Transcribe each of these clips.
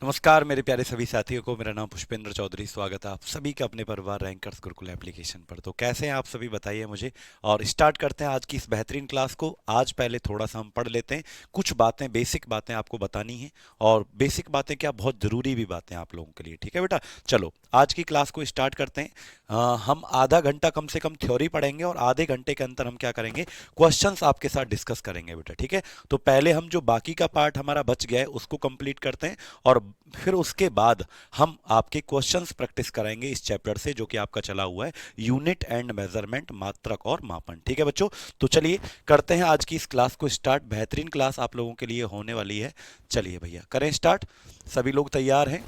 नमस्कार मेरे प्यारे सभी साथियों को। मेरा नाम पुष्पेंद्र चौधरी। स्वागत है आप सभी का अपने परिवार रैंकर्स गुरुकुल एप्लीकेशन पर। तो कैसे हैं आप सभी, बताइए मुझे। और स्टार्ट करते हैं आज की इस बेहतरीन क्लास को। आज पहले थोड़ा सा हम पढ़ लेते हैं, कुछ बातें, बेसिक बातें आपको बतानी है। और बेसिक बातें क्या, बहुत ज़रूरी भी बातें आप लोगों के लिए। ठीक है बेटा, चलो आज की क्लास को स्टार्ट करते हैं। हम आधा घंटा कम से कम थ्योरी पढ़ेंगे और आधे घंटे के अंदर हम क्या करेंगे, क्वेश्चंस आपके साथ डिस्कस करेंगे बेटा। ठीक है, तो पहले हम जो बाकी का पार्ट हमारा बच गया है उसको कंप्लीट करते हैं और फिर उसके बाद हम आपके क्वेश्चंस प्रैक्टिस कराएंगे इस चैप्टर से, जो कि आपका चला हुआ है यूनिट एंड मेजरमेंट, मात्रक और मापन। ठीक है बच्चों, तो चलिए करते हैं आज की इस क्लास को स्टार्ट। बेहतरीन क्लास आप लोगों के लिए होने वाली है। चलिए भैया करें स्टार्ट। सभी लोग तैयार हैं?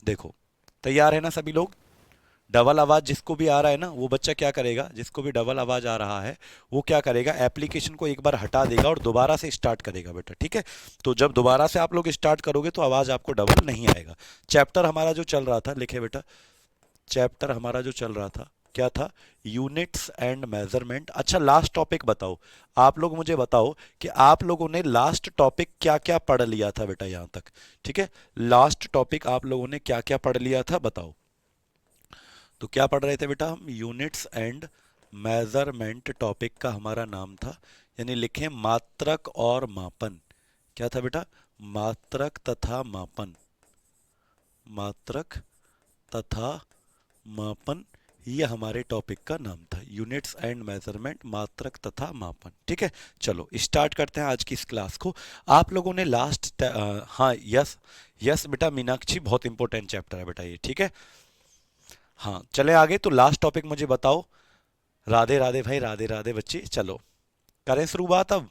देखो, तैयार है ना सभी लोग? डबल आवाज जिसको भी आ रहा है ना, वो बच्चा क्या करेगा, जिसको भी डबल आवाज आ रहा है वो क्या करेगा, एप्लीकेशन को एक बार हटा देगा और दोबारा से स्टार्ट करेगा बेटा। ठीक है, तो जब दोबारा से आप लोग स्टार्ट करोगे तो आवाज आपको डबल नहीं आएगा। चैप्टर हमारा जो चल रहा था, लिखे बेटा, चैप्टर हमारा जो चल रहा था क्या था, यूनिट्स एंड मेजरमेंट। अच्छा, लास्ट टॉपिक बताओ, आप लोग मुझे बताओ कि आप लोगों ने लास्ट टॉपिक क्या क्या पढ़ लिया था बेटा यहां तक। ठीक है, लास्ट टॉपिक आप लोगों ने क्या क्या पढ़ लिया था बताओ। तो क्या पढ़ रहे थे बेटा हम, यूनिट्स एंड मेजरमेंट टॉपिक का हमारा नाम था। यानी लिखें मात्रक और मापन। क्या था बेटा, मात्रक तथा मापन, मात्रक तथा मापन, ये हमारे टॉपिक का नाम था, यूनिट्स एंड मेजरमेंट, मात्रक तथा मापन। ठीक है, चलो स्टार्ट करते हैं आज की इस क्लास को। आप लोगों ने लास्ट हाँ, यस यस बेटा मीनाक्षी, बहुत इंपॉर्टेंट चैप्टर है बेटा ये। ठीक है, हाँ चले आगे। तो लास्ट टॉपिक मुझे बताओ। राधे राधे भाई, राधे राधे बच्चे। चलो करें शुरुआत अब,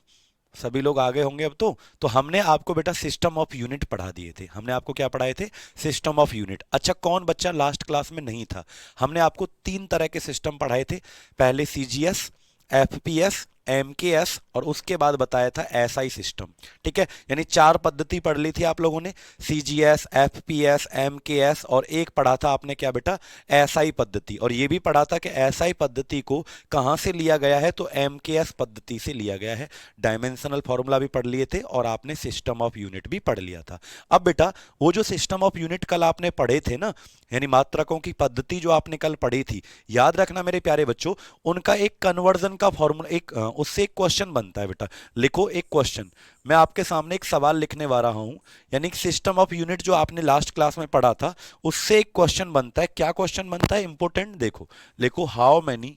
सभी लोग आगे होंगे अब तो हमने आपको बेटा सिस्टम ऑफ यूनिट पढ़ा दिए थे। हमने आपको क्या पढ़ाए थे, सिस्टम ऑफ यूनिट। अच्छा, कौन बच्चा लास्ट क्लास में नहीं था? हमने आपको तीन तरह के सिस्टम पढ़ाए थे। पहले सीजीएस, एफपीएस, एमकेएस, और उसके बाद बताया था एसआई सिस्टम। ठीक है, यानी चार पद्धति पढ़ ली थी आप लोगों ने, सीजीएस, एफपीएस, एमकेएस, और एक पढ़ा था आपने क्या बेटा, एसआई पद्धति। और ये भी पढ़ा था कि एसआई पद्धति को कहां से लिया गया है, तो एमकेएस पद्धति से लिया गया है। डायमेंशनल फॉर्मूला भी पढ़ लिए थे और आपने सिस्टम ऑफ यूनिट भी पढ़ लिया था। अब बेटा वो जो सिस्टम ऑफ यूनिट कल आपने पढ़े थे ना, यानी मात्रकों की पद्धति जो आपने कल पढ़ी थी, याद रखना मेरे प्यारे बच्चों, उनका एक कन्वर्जन का फॉर्मूला, एक उससे एक क्वेश्चन बनता है बेटा। लिखो एक क्वेश्चन, मैं आपके सामने एक सवाल लिखने वाला हूं, यानी सिस्टम ऑफ यूनिट जो आपने लास्ट क्लास में पढ़ा था उससे एक क्वेश्चन बनता है। क्या क्वेश्चन बनता है, इंपोर्टेंट, देखो लिखो, how many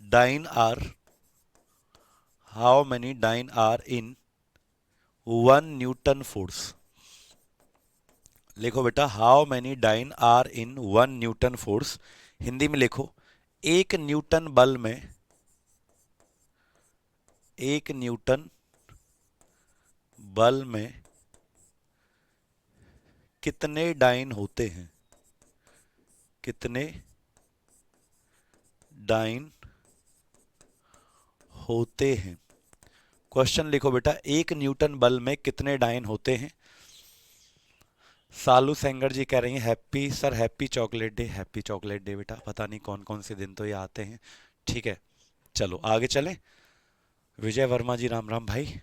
dyne are, how many dyne are in 1 newton force. लिखो बेटा, how many dyne are in 1 newton force. Hindi में लिखो, एक न्यूटन बल में, एक न्यूटन बल में कितने डाइन होते हैं, कितने डाइन होते हैं। क्वेश्चन लिखो बेटा, एक न्यूटन बल में कितने डाइन होते हैं। सालू सेंगर जी कह रही हैं happy sir, happy chocolate day, happy chocolate day बेटा। पता नहीं कौन कौन से दिन तो ये आते हैं। ठीक है, चलो आगे चलें। विजय वर्मा जी राम राम भाई,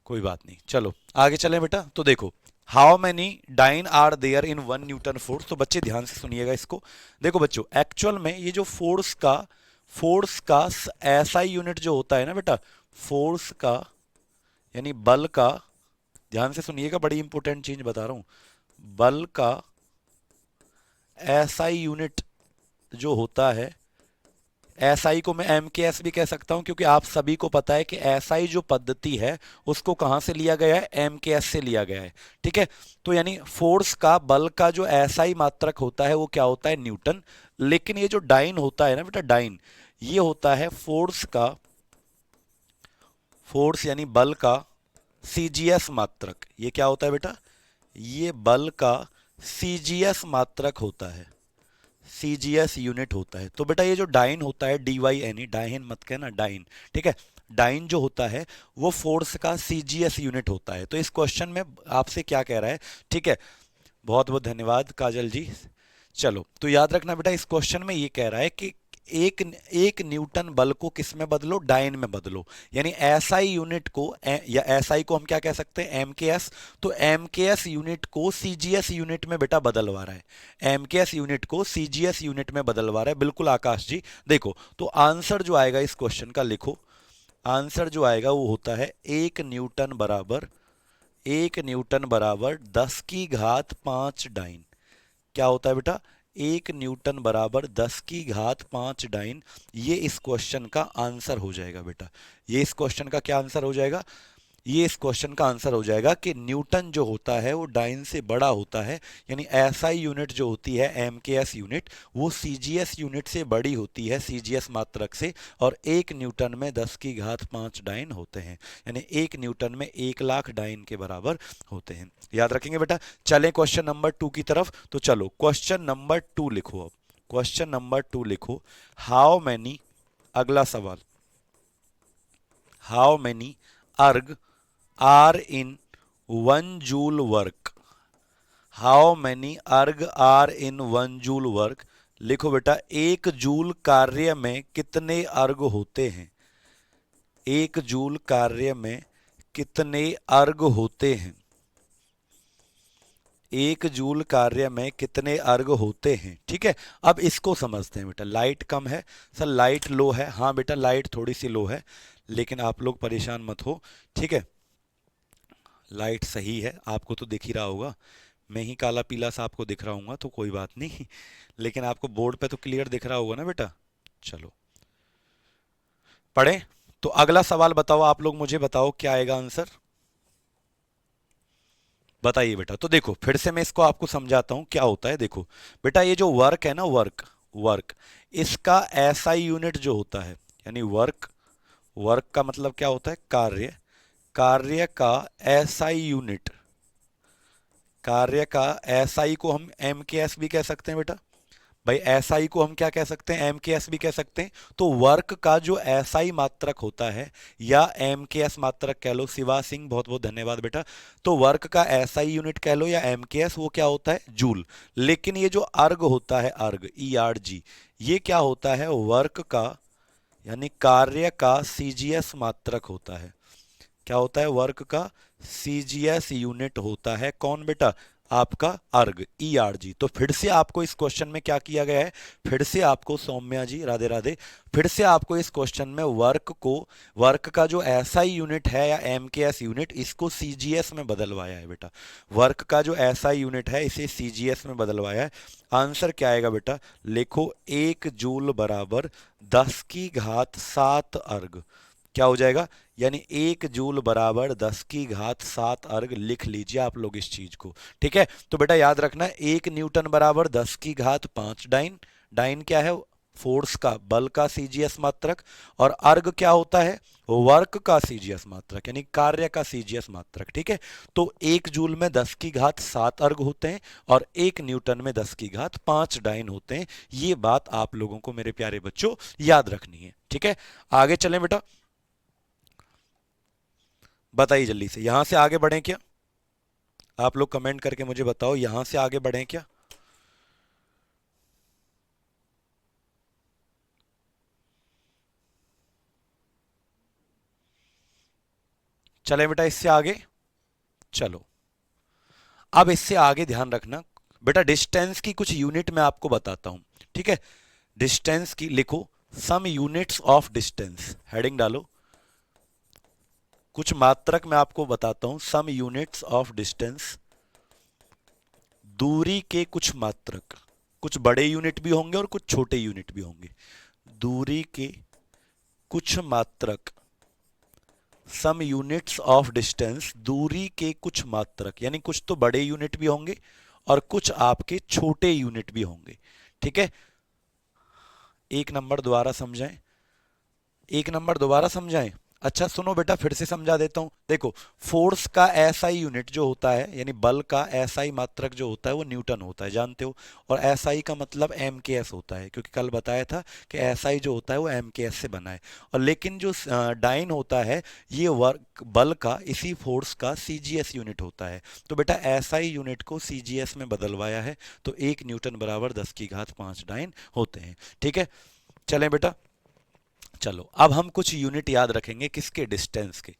कोई बात नहीं, चलो आगे चलें बेटा। तो देखो, how many dyne are there in 1 newton force. तो बच्चे ध्यान से सुनिएगा इसको। देखो बच्चों, एक्चुअल में ये जो फोर्स का ऐसा यूनिट जो होता है ना बेटा, फोर्स का यानी बल का, ध्यान से सुनिएगा, बड़ी इंपॉर्टेंट चीज बता रहा हूं, बल का एसआई यूनिट जो होता है, एसआई को मैं एमकेएस भी कह सकता हूं, क्योंकि आप सभी को पता है कि एसआई जो पद्धति है उसको कहां से लिया गया है, एमकेएस से लिया गया है। ठीक है, तो यानी फोर्स का, बल का जो एसआई मात्रक होता है वो क्या होता है, न्यूटन। लेकिन ये जो डाइन होता है ना बेटा, डाइन, ये होता है फोर्स का, फोर्स यानी बल का सीजीएस मात्रक। ये क्या होता है बेटा, ये बल का सीजीएस मात्रक होता है, सीजीएस यूनिट होता है। तो बेटा ये जो डाइन होता है, D Y N E, dyne मत कहना, डाइन। ठीक है, डाइन जो होता है वो फोर्स का सीजीएस यूनिट होता है। तो इस क्वेश्चन में आपसे क्या कह रहा है, ठीक है, बहुत बहुत धन्यवाद काजल जी। चलो तो याद रखना बेटा, इस क्वेश्चन में ये कह रहा है कि एक एक न्यूटन बल को किस में बदलो, डाइन में बदलो। यानी एसआई यूनिट को या एसआई को हम क्या कह सकते हैं, एम के एस। तो एम के एस यूनिट को सीजीएस यूनिट में बेटा बदलवा रहा है, एम के एस यूनिट को सीजीएस यूनिट में बदलवा रहा है। बिल्कुल आकाश जी। देखो तो आंसर जो आएगा इस क्वेश्चन का, लिखो आंसर जो आएगा वो होता है एक न्यूटन बराबर 10 की घात 5 डाइन। क्या होता है बेटा, 1 न्यूटन बराबर 10 की घात 5 डाइन। ये इस क्वेश्चन का आंसर हो जाएगा बेटा। ये इस क्वेश्चन का क्या आंसर हो जाएगा, ये इस क्वेश्चन का आंसर हो जाएगा कि न्यूटन जो होता है वो डाइन से बड़ा होता है। यानी एसआई यूनिट जो होती है, एमकेएस यूनिट, वो सीजीएस यूनिट से बड़ी होती है, सीजीएस मात्रक से। और 1 न्यूटन में 10 की घात 5 डाइन होते हैं। यानी 1 न्यूटन में 1 लाख डाइन के बराबर होते हैं। याद रखेंगे बेटा। चलें क्वेश्चन नंबर 2 की तरफ। तो चलो क्वेश्चन नंबर 2 लिखो। अब क्वेश्चन नंबर 2 लिखो। हाउ मैनी, अगला सवाल, how many erg are in 1 joule work. How many erg are in 1 joule work. लिखो बेटा, 1 जूल कार्य में कितने अर्ग होते हैं, 1 जूल कार्य में कितने अर्ग होते हैं, 1 जूल कार्य में कितने अर्ग होते हैं। ठीक है, अब इसको समझते हैं बेटा। लाइट कम है सर, लाइट लो है। हाँ बेटा लाइट थोड़ी सी लो है, लेकिन आप लोग परेशान मत हो। ठीक है, लाइट सही है, आपको तो दिख ही रहा होगा। मैं ही काला पीला सा आपको दिख रहा हूँ तो कोई बात नहीं, लेकिन आपको बोर्ड पे तो क्लियर दिख रहा होगा ना बेटा। चलो पढ़ें। तो अगला सवाल बताओ, आप लोग मुझे बताओ क्या आएगा आंसर, बताइए बेटा। तो देखो फिर से मैं इसको आपको समझाता हूं क्या होता है। देखो बेटा, ये जो वर्क है ना, वर्क वर्क इसका एसआई यूनिट जो होता है, यानी वर्क, वर्क का मतलब क्या होता है, कार्य, कार्य का एसआई यूनिट, कार्य का एसआई को हम एम के एस भी कह सकते हैं बेटा। भाई एसआई को हम क्या कह सकते हैं, एम के एस भी कह सकते हैं। तो वर्क का जो एसआई मात्रक होता है, या एम के एस मात्रक कह लो, शिवा सिंह बहुत बहुत धन्यवाद बेटा। तो वर्क का एसआई यूनिट कह लो या एम के एस, वो क्या होता है, जूल। लेकिन ये जो अर्ग होता है, अर्ग ई आर जी, ये क्या होता है, वर्क का यानी कार्य का सीजीएस मात्रक होता है। क्या होता है, वर्क का सीजीएस यूनिट होता है। कौन बेटा, आपका अर्ग, ई आर जी। तो फिर से आपको इस क्वेश्चन में क्या किया गया है, फिर से आपको, सौम्या जी राधे राधे, फिर से आपको इस क्वेश्चन में वर्क को, वर्क का जो एसआई यूनिट है या एमकेएस यूनिट, इसको सीजीएस में बदलवाया है बेटा। वर्क का जो एसआई यूनिट है इसे सीजीएस में बदलवाया है। आंसर क्या आएगा बेटा, लिखो 1 जूल बराबर 10 की घात 7 अर्ग। क्या हो जाएगा, यानी 1 जूल बराबर 10 की घात 7 अर्ग। लिख लीजिए आप लोग इस चीज को। ठीक है, तो बेटा याद रखना, 1 न्यूटन बराबर 10 की घात 5 डाइन। डाइन क्या है, फोर्स का, बल का सीजीएस मात्रक। और अर्ग क्या होता है, वर्क का सीजीएस मात्रक, यानी कार्य का सीजीएस मात्रक। ठीक है, तो 1 जूल में 10 की घात 7 अर्ग होते हैं और 1 न्यूटन में 10 की घात 5 डाइन होते हैं। ये बात आप लोगों को मेरे प्यारे बच्चों याद रखनी है। ठीक है, आगे चलें बेटा, बताइए जल्दी से, यहां से आगे बढ़ें क्या, आप लोग कमेंट करके मुझे बताओ, यहां से आगे बढ़ें क्या। चले बेटा इससे आगे। चलो अब इससे आगे ध्यान रखना बेटा, डिस्टेंस की कुछ यूनिट मैं आपको बताता हूं। ठीक है, डिस्टेंस की लिखो, सम यूनिट्स ऑफ डिस्टेंस, हेडिंग डालो। कुछ मात्रक मैं आपको बताता हूं, सम यूनिट्स ऑफ डिस्टेंस, दूरी के कुछ मात्रक। कुछ बड़े यूनिट भी होंगे और कुछ छोटे यूनिट भी होंगे। दूरी के कुछ मात्रक, सम यूनिट्स ऑफ डिस्टेंस, दूरी के कुछ मात्रक, यानी कुछ तो बड़े यूनिट भी होंगे और कुछ आपके छोटे यूनिट भी होंगे। ठीक है, एक नंबर दोबारा समझाएं, एक नंबर दोबारा समझाएं। अच्छा सुनो बेटा, फिर से समझा देता हूं। देखो, फोर्स का एसआई यूनिट जो होता है, यानी बल का एसआई मात्रक जो होता है, वो न्यूटन होता है, जानते हो। और एसआई का मतलब एमकेएस होता है, क्योंकि कल बताया था कि एसआई जो होता है वो एमकेएस से बना है। और लेकिन जो डाइन होता है, ये वर्क, बल का, इसी फोर्स का सीजीएस यूनिट होता है। तो बेटा एसआई यूनिट को सीजीएस में बदलवाया है, तो 1 न्यूटन बराबर 10 की घात 5 डाइन होते हैं। ठीक है, चलें बेटा, चलो अब हम कुछ यूनिट याद रखेंगे किसके, डिस्टेंस के।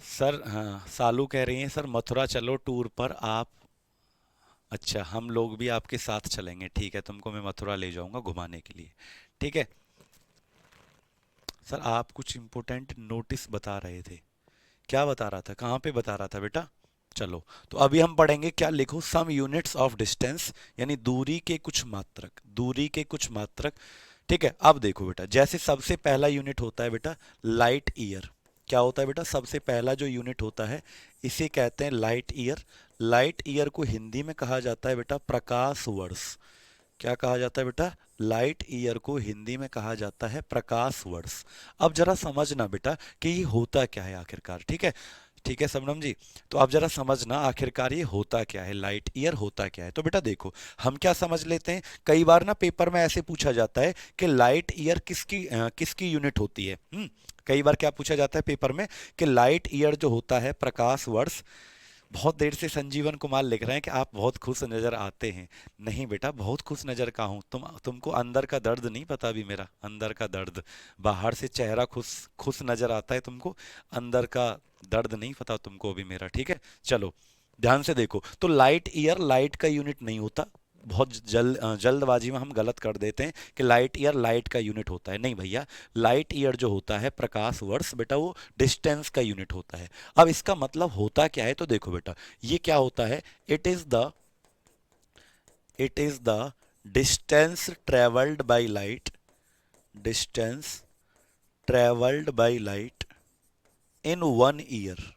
सर हाँ, सालू कह रही हैं सर मथुरा चलो टूर पर आप। अच्छा, हम लोग भी आपके साथ चलेंगे, ठीक है, तुमको मैं मथुरा ले जाऊंगा घुमाने के लिए, ठीक है। सर आप कुछ इम्पोर्टेंट नोटिस बता रहे थे, क्या बता रहा था, कहाँ पे बता रहा था बेटा? चलो, तो अभी हम पढ़ेंगे क्या, लिखो सम यूनिट्स ऑफ डिस्टेंस, यानी दूरी के कुछ मात्रक, दूरी के कुछ मात्रक। ठीक है, अब देखो बेटा, जैसे सबसे पहला यूनिट होता है बेटा लाइट ईयर। क्या होता है बेटा, सबसे पहला जो यूनिट होता है इसे कहते हैं लाइट ईयर। लाइट ईयर को हिंदी में कहा जाता है बेटा प्रकाश वर्ष। क्या कहा जाता है बेटा, लाइट ईयर को हिंदी में कहा जाता है प्रकाश वर्ष। अब जरा समझना बेटा कि ये होता क्या है आखिरकार, ठीक है, ठीक है सबनम जी। तो आप जरा समझना आखिरकार ये होता क्या है, लाइट ईयर होता क्या है। तो बेटा देखो, हम क्या समझ लेते हैं, कई बार ना पेपर में ऐसे पूछा जाता है कि लाइट ईयर किसकी यूनिट होती है। कई बार क्या पूछा जाता है पेपर में कि लाइट ईयर जो होता है प्रकाश वर्ष। बहुत देर से संजीवन कुमार लिख रहे हैं कि आप बहुत खुश नजर आते हैं। नहीं बेटा, बहुत खुश नजर का हूँ, तुमको अंदर का दर्द नहीं पता अभी, मेरा अंदर का दर्द। बाहर से चेहरा खुश खुश नजर आता है तुमको, अंदर का दर्द नहीं पता तुमको अभी मेरा, ठीक है। चलो ध्यान से देखो, तो लाइट ईयर लाइट का यूनिट नहीं होता। बहुत जल्दबाजी में हम गलत कर देते हैं कि लाइट ईयर लाइट का यूनिट होता है, नहीं भैया। लाइट ईयर जो होता है प्रकाश वर्ष बेटा, वो डिस्टेंस का यूनिट होता है। अब इसका मतलब होता क्या है, तो देखो बेटा ये क्या होता है, it is the distance travelled by light, distance travelled by light in 1 year,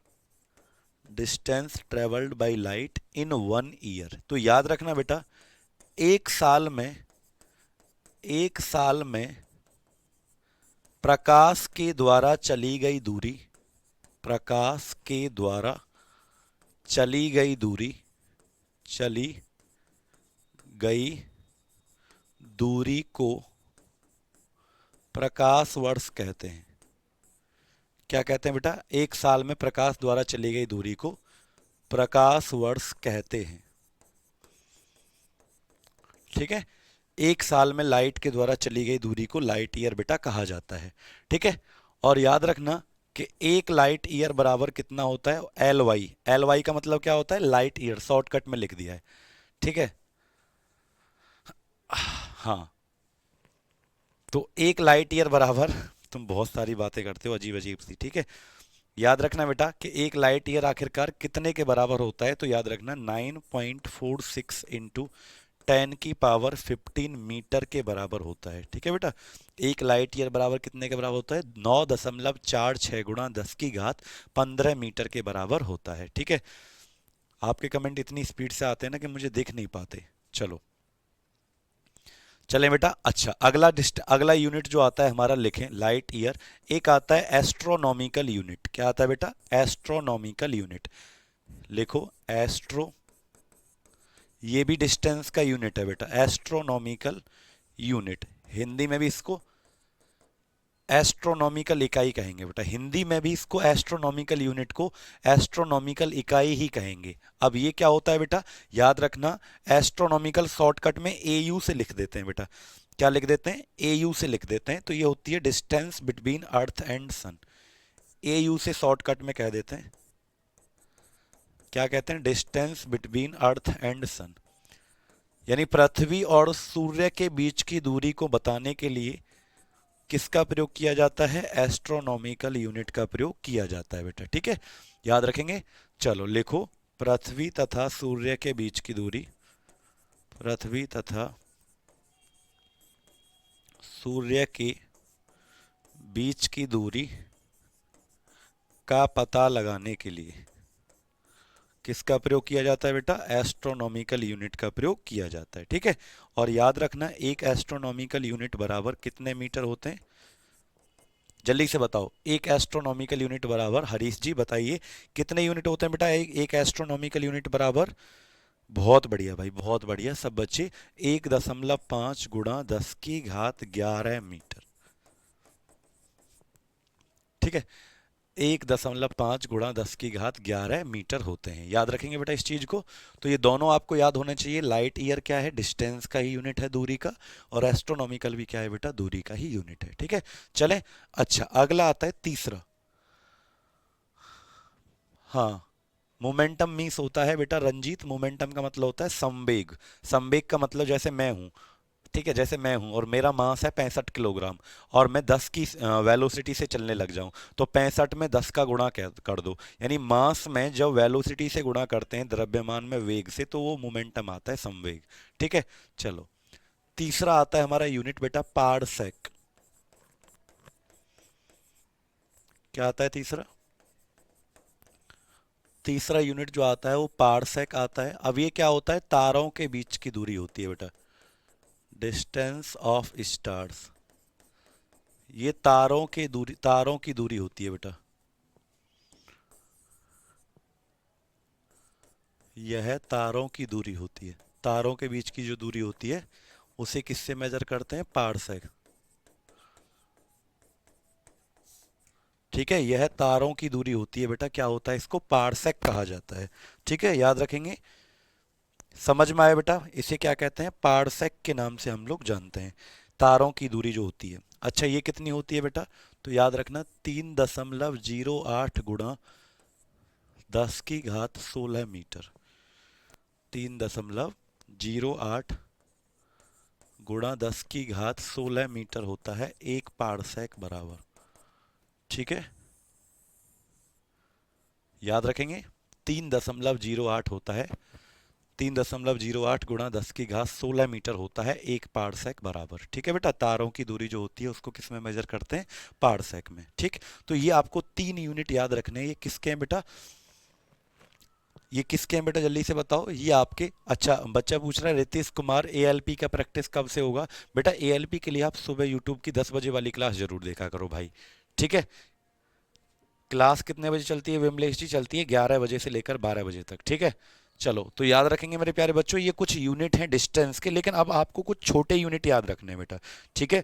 distance travelled by light in 1 year. तो याद रखना बेटा, एक साल में, एक साल में प्रकाश के द्वारा चली गई दूरी, प्रकाश के द्वारा चली गई दूरी, चली गई दूरी को प्रकाश वर्ष कहते हैं। क्या कहते हैं बेटा, एक साल में प्रकाश द्वारा चली गई दूरी को प्रकाश वर्ष कहते हैं, ठीक है। एक साल में लाइट के द्वारा चली गई दूरी को लाइट ईयर बेटा कहा जाता है, ठीक है। और याद रखना कि एक लाइट ईयर बराबर कितना होता है, एल वाई। एल वाई का मतलब क्या होता है, लाइट ईयर, शॉर्टकट में लिख दिया है, ठीक है। हाँ, तो एक लाइट ईयर बराबर, तुम बहुत सारी बातें करते हो अजीब अजीब सी, ठीक है। याद रखना बेटा कि एक लाइट ईयर आखिरकार कितने के बराबर होता है, तो याद रखना 9.46 इंटू 10 की पावर 15 मीटर के बराबर होता है, ठीक है बेटा। एक लाइट ईयर बराबर कितने के बराबर होता है, 9.46 × 10⁻⁻15 मीटर के बराबर होता है, ठीक है। आपके कमेंट इतनी स्पीड से आते हैं ना कि मुझे देख नहीं पाते। चलो चलें बेटा, अच्छा अगला यूनिट जो आता है हमारा, लिखें लाइट ईयर। एक आता है एस्ट्रोनॉमिकल यूनिट। क्या आता है बेटा, एस्ट्रोनॉमिकल यूनिट। लिखो एस्ट्रो, ये भी डिस्टेंस का यूनिट है बेटा, एस्ट्रोनॉमिकल यूनिट। हिंदी में भी इसको एस्ट्रोनॉमिकल इकाई कहेंगे बेटा, हिंदी में भी इसको एस्ट्रोनॉमिकल यूनिट को एस्ट्रोनॉमिकल इकाई ही कहेंगे। अब ये क्या होता है बेटा, याद रखना, एस्ट्रोनॉमिकल शॉर्टकट में एयू से लिख देते हैं बेटा। क्या लिख देते हैं, एयू से लिख देते हैं। तो ये होती है distance between earth and sun, AU से शॉर्टकट में कह देते हैं। क्या कहते हैं, distance between earth and sun, यानी पृथ्वी और सूर्य के बीच की दूरी को बताने के लिए किसका प्रयोग किया जाता है, एस्ट्रोनॉमिकल यूनिट का प्रयोग किया जाता है बेटा, ठीक है। याद रखेंगे। चलो लिखो, पृथ्वी तथा सूर्य के बीच की दूरी, पृथ्वी तथा सूर्य के बीच की दूरी का पता लगाने के लिए किसका प्रयोग किया जाता है बेटा, एस्ट्रोनॉमिकल यूनिट का प्रयोग किया जाता है, ठीक है। और याद रखना, एक एस्ट्रोनॉमिकल यूनिट बराबर कितने मीटर होते हैं, जल्दी से बताओ। एक एस्ट्रोनॉमिकल यूनिट बराबर, हरीश जी बताइए कितने यूनिट होते हैं बेटा, एक एस्ट्रोनॉमिकल यूनिट बराबर। बहुत बढ़िया भाई, बहुत बढ़िया सब बच्चे, 1.5 गुणा 10⁻11 मीटर, ठीक है। 1.5 गुणा 10⁻11 मीटर होते हैं। याद रखेंगे बेटा इस चीज को। तो ये दोनों आपको याद होने चाहिए। लाइट ईयर क्या है, डिस्टेंस का ही यूनिट है, दूरी का। और एस्ट्रोनॉमिकल भी क्या है बेटा, दूरी का ही यूनिट है। ठीक है, चलें। अच्छा, अगला आता है तीसरा। हाँ, मोमेंटम मीन्स होता है बेटा रंजीत, मोमेंटम का मतलब होता है संवेग। संवेग का मतलब जैसे मैं हूँ, ठीक है, जैसे मैं हूं और मेरा मास है 65 किलोग्राम, और मैं 10 की वेलोसिटी से चलने लग जाऊं, तो 65 में 10 का गुणा कर दो। यानी मास में जब वेलोसिटी से गुणा करते हैं द्रव्यमान में वेग से, तो वो मोमेंटम आता है, संवेग। ठीक है, चलो। तीसरा आता है हमारा यूनिट बेटा पारसेक। क्या आता है तीसरा? तीसरा यूनिट जो आता है वो पारसेक आता है। अब ये क्या होता है, तारों के बीच की दूरी होती है बेटा, डिस्टेंस ऑफ स्टार्स। ये तारों की दूरी होती है बेटा। यह तारों की दूरी होती है। तारों के बीच की जो दूरी होती है उसे किससे मेजर करते हैं, पारसेक। ठीक है, यह तारों की दूरी होती है बेटा, क्या होता है, इसको पारसेक कहा जाता है। ठीक है, याद रखेंगे। समझ में आया बेटा, इसे क्या कहते हैं, पारसेक के नाम से हम लोग जानते हैं, तारों की दूरी जो होती है। अच्छा, ये कितनी होती है बेटा, तो याद रखना 3.08 गुणा 10⁻16 मीटर। 3.08 गुणा 10⁻16 होता है एक पारसेक बराबर। ठीक है, याद रखेंगे। 3.08 होता है, 3.08 गुणा 10⁻16 मीटर होता है एक पारसेक बराबर। ठीक है बेटा, तारों की दूरी जो होती है उसको किस में मेजर करते हैं, पारसेक में। ठीक, तो ये आपको 3 यूनिट याद रखने हैं। ये किसके हैं बेटा, ये किसके हैं बेटा, जल्दी से बताओ। ये आपके, अच्छा बच्चा पूछ रहा है रितेश कुमार, एएलपी का प्रैक्टिस कब से होगा? बेटा एएलपी के लिए आप सुबह यूट्यूब की 10 बजे वाली क्लास जरूर देखा करो भाई। ठीक है, क्लास कितने बजे चलती है, विमलेश जी? चलती है 11 बजे से लेकर 12 बजे तक। ठीक है, चलो तो याद रखेंगे मेरे प्यारे बच्चों, ये कुछ यूनिट हैं डिस्टेंस के, लेकिन अब आपको कुछ छोटे यूनिट याद रखने हैं बेटा। ठीक है,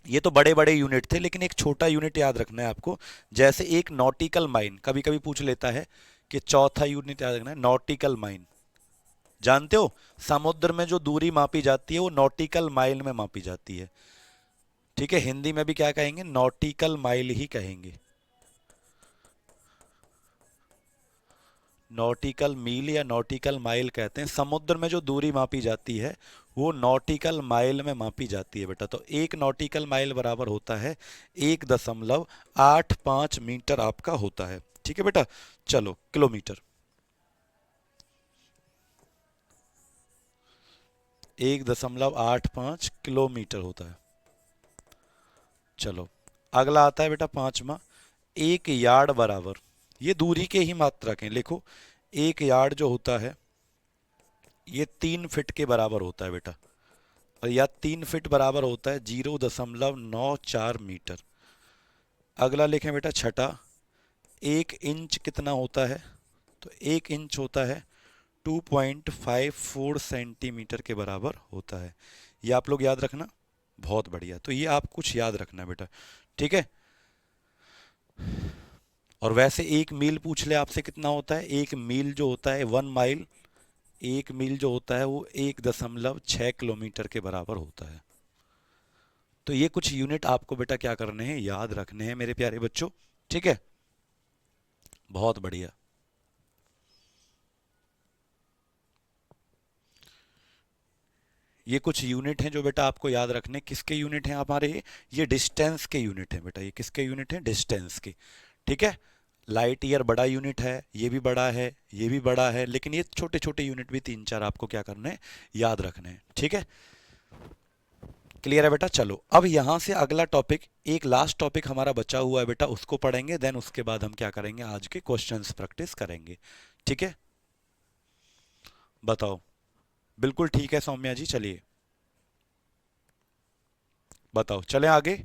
ये तो बड़े बड़े यूनिट थे, लेकिन एक छोटा यूनिट याद रखना है आपको। जैसे एक नॉटिकल माइन कभी कभी पूछ लेता है, कि चौथा यूनिट याद रखना है, नॉटिकल माइन। जानते हो, समुद्र में जो दूरी मापी जाती है वो नॉटिकल माइल में मापी जाती है। ठीक है, हिंदी में भी क्या कहेंगे, नॉटिकल माइल ही कहेंगे। नॉटिकल मील या नॉटिकल माइल कहते हैं। समुद्र में जो दूरी मापी जाती है वो नॉटिकल माइल में मापी जाती है बेटा। तो एक नॉटिकल माइल बराबर होता है 1.85 मीटर आपका होता है। ठीक है बेटा, चलो किलोमीटर, 1.85 किलोमीटर होता है। चलो, अगला आता है बेटा पांचवा, एक यार्ड बराबर। ये दूरी के ही मात्रक हैं, लिखो। एक यार्ड जो होता है ये 3 फीट के बराबर होता है बेटा, और या 3 फीट बराबर होता है 0.94 मीटर। अगला लिखें बेटा छठा, एक इंच कितना होता है, तो एक इंच होता है 2.54 सेंटीमीटर के बराबर होता है। ये आप लोग याद रखना, बहुत बढ़िया। तो ये आप कुछ याद रखना बेटा। ठीक है, और वैसे एक मील पूछ ले आपसे कितना होता है, एक मील जो होता है 1 माइल, एक मील जो होता है वो 1.6 किलोमीटर के बराबर होता है। तो ये कुछ यूनिट आपको बेटा क्या करने हैं, याद रखने हैं मेरे प्यारे बच्चों। ठीक है, बहुत बढ़िया। ये कुछ यूनिट हैं जो बेटा आपको याद रखने। किसके यूनिट हैं हमारे ये डिस्टेंस के यूनिट हैं बेटा। ये किसके यूनिट हैं, डिस्टेंस के। ठीक है, लाइट ईयर बड़ा यूनिट है, ये भी बड़ा है, ये भी बड़ा है, लेकिन ये छोटे छोटे यूनिट भी 3 4 आपको क्या करने हैं, याद रखने हैं। ठीक है, क्लियर है बेटा। चलो अब यहां से अगला टॉपिक, एक लास्ट टॉपिक हमारा बचा हुआ है बेटा, उसको पढ़ेंगे। देन उसके बाद हम क्या करेंगे, आज के क्वेश्चंस प्रैक्टिस करेंगे। ठीक है, बताओ। बिल्कुल ठीक है सौम्या जी, चलिए बताओ, चलें आगे।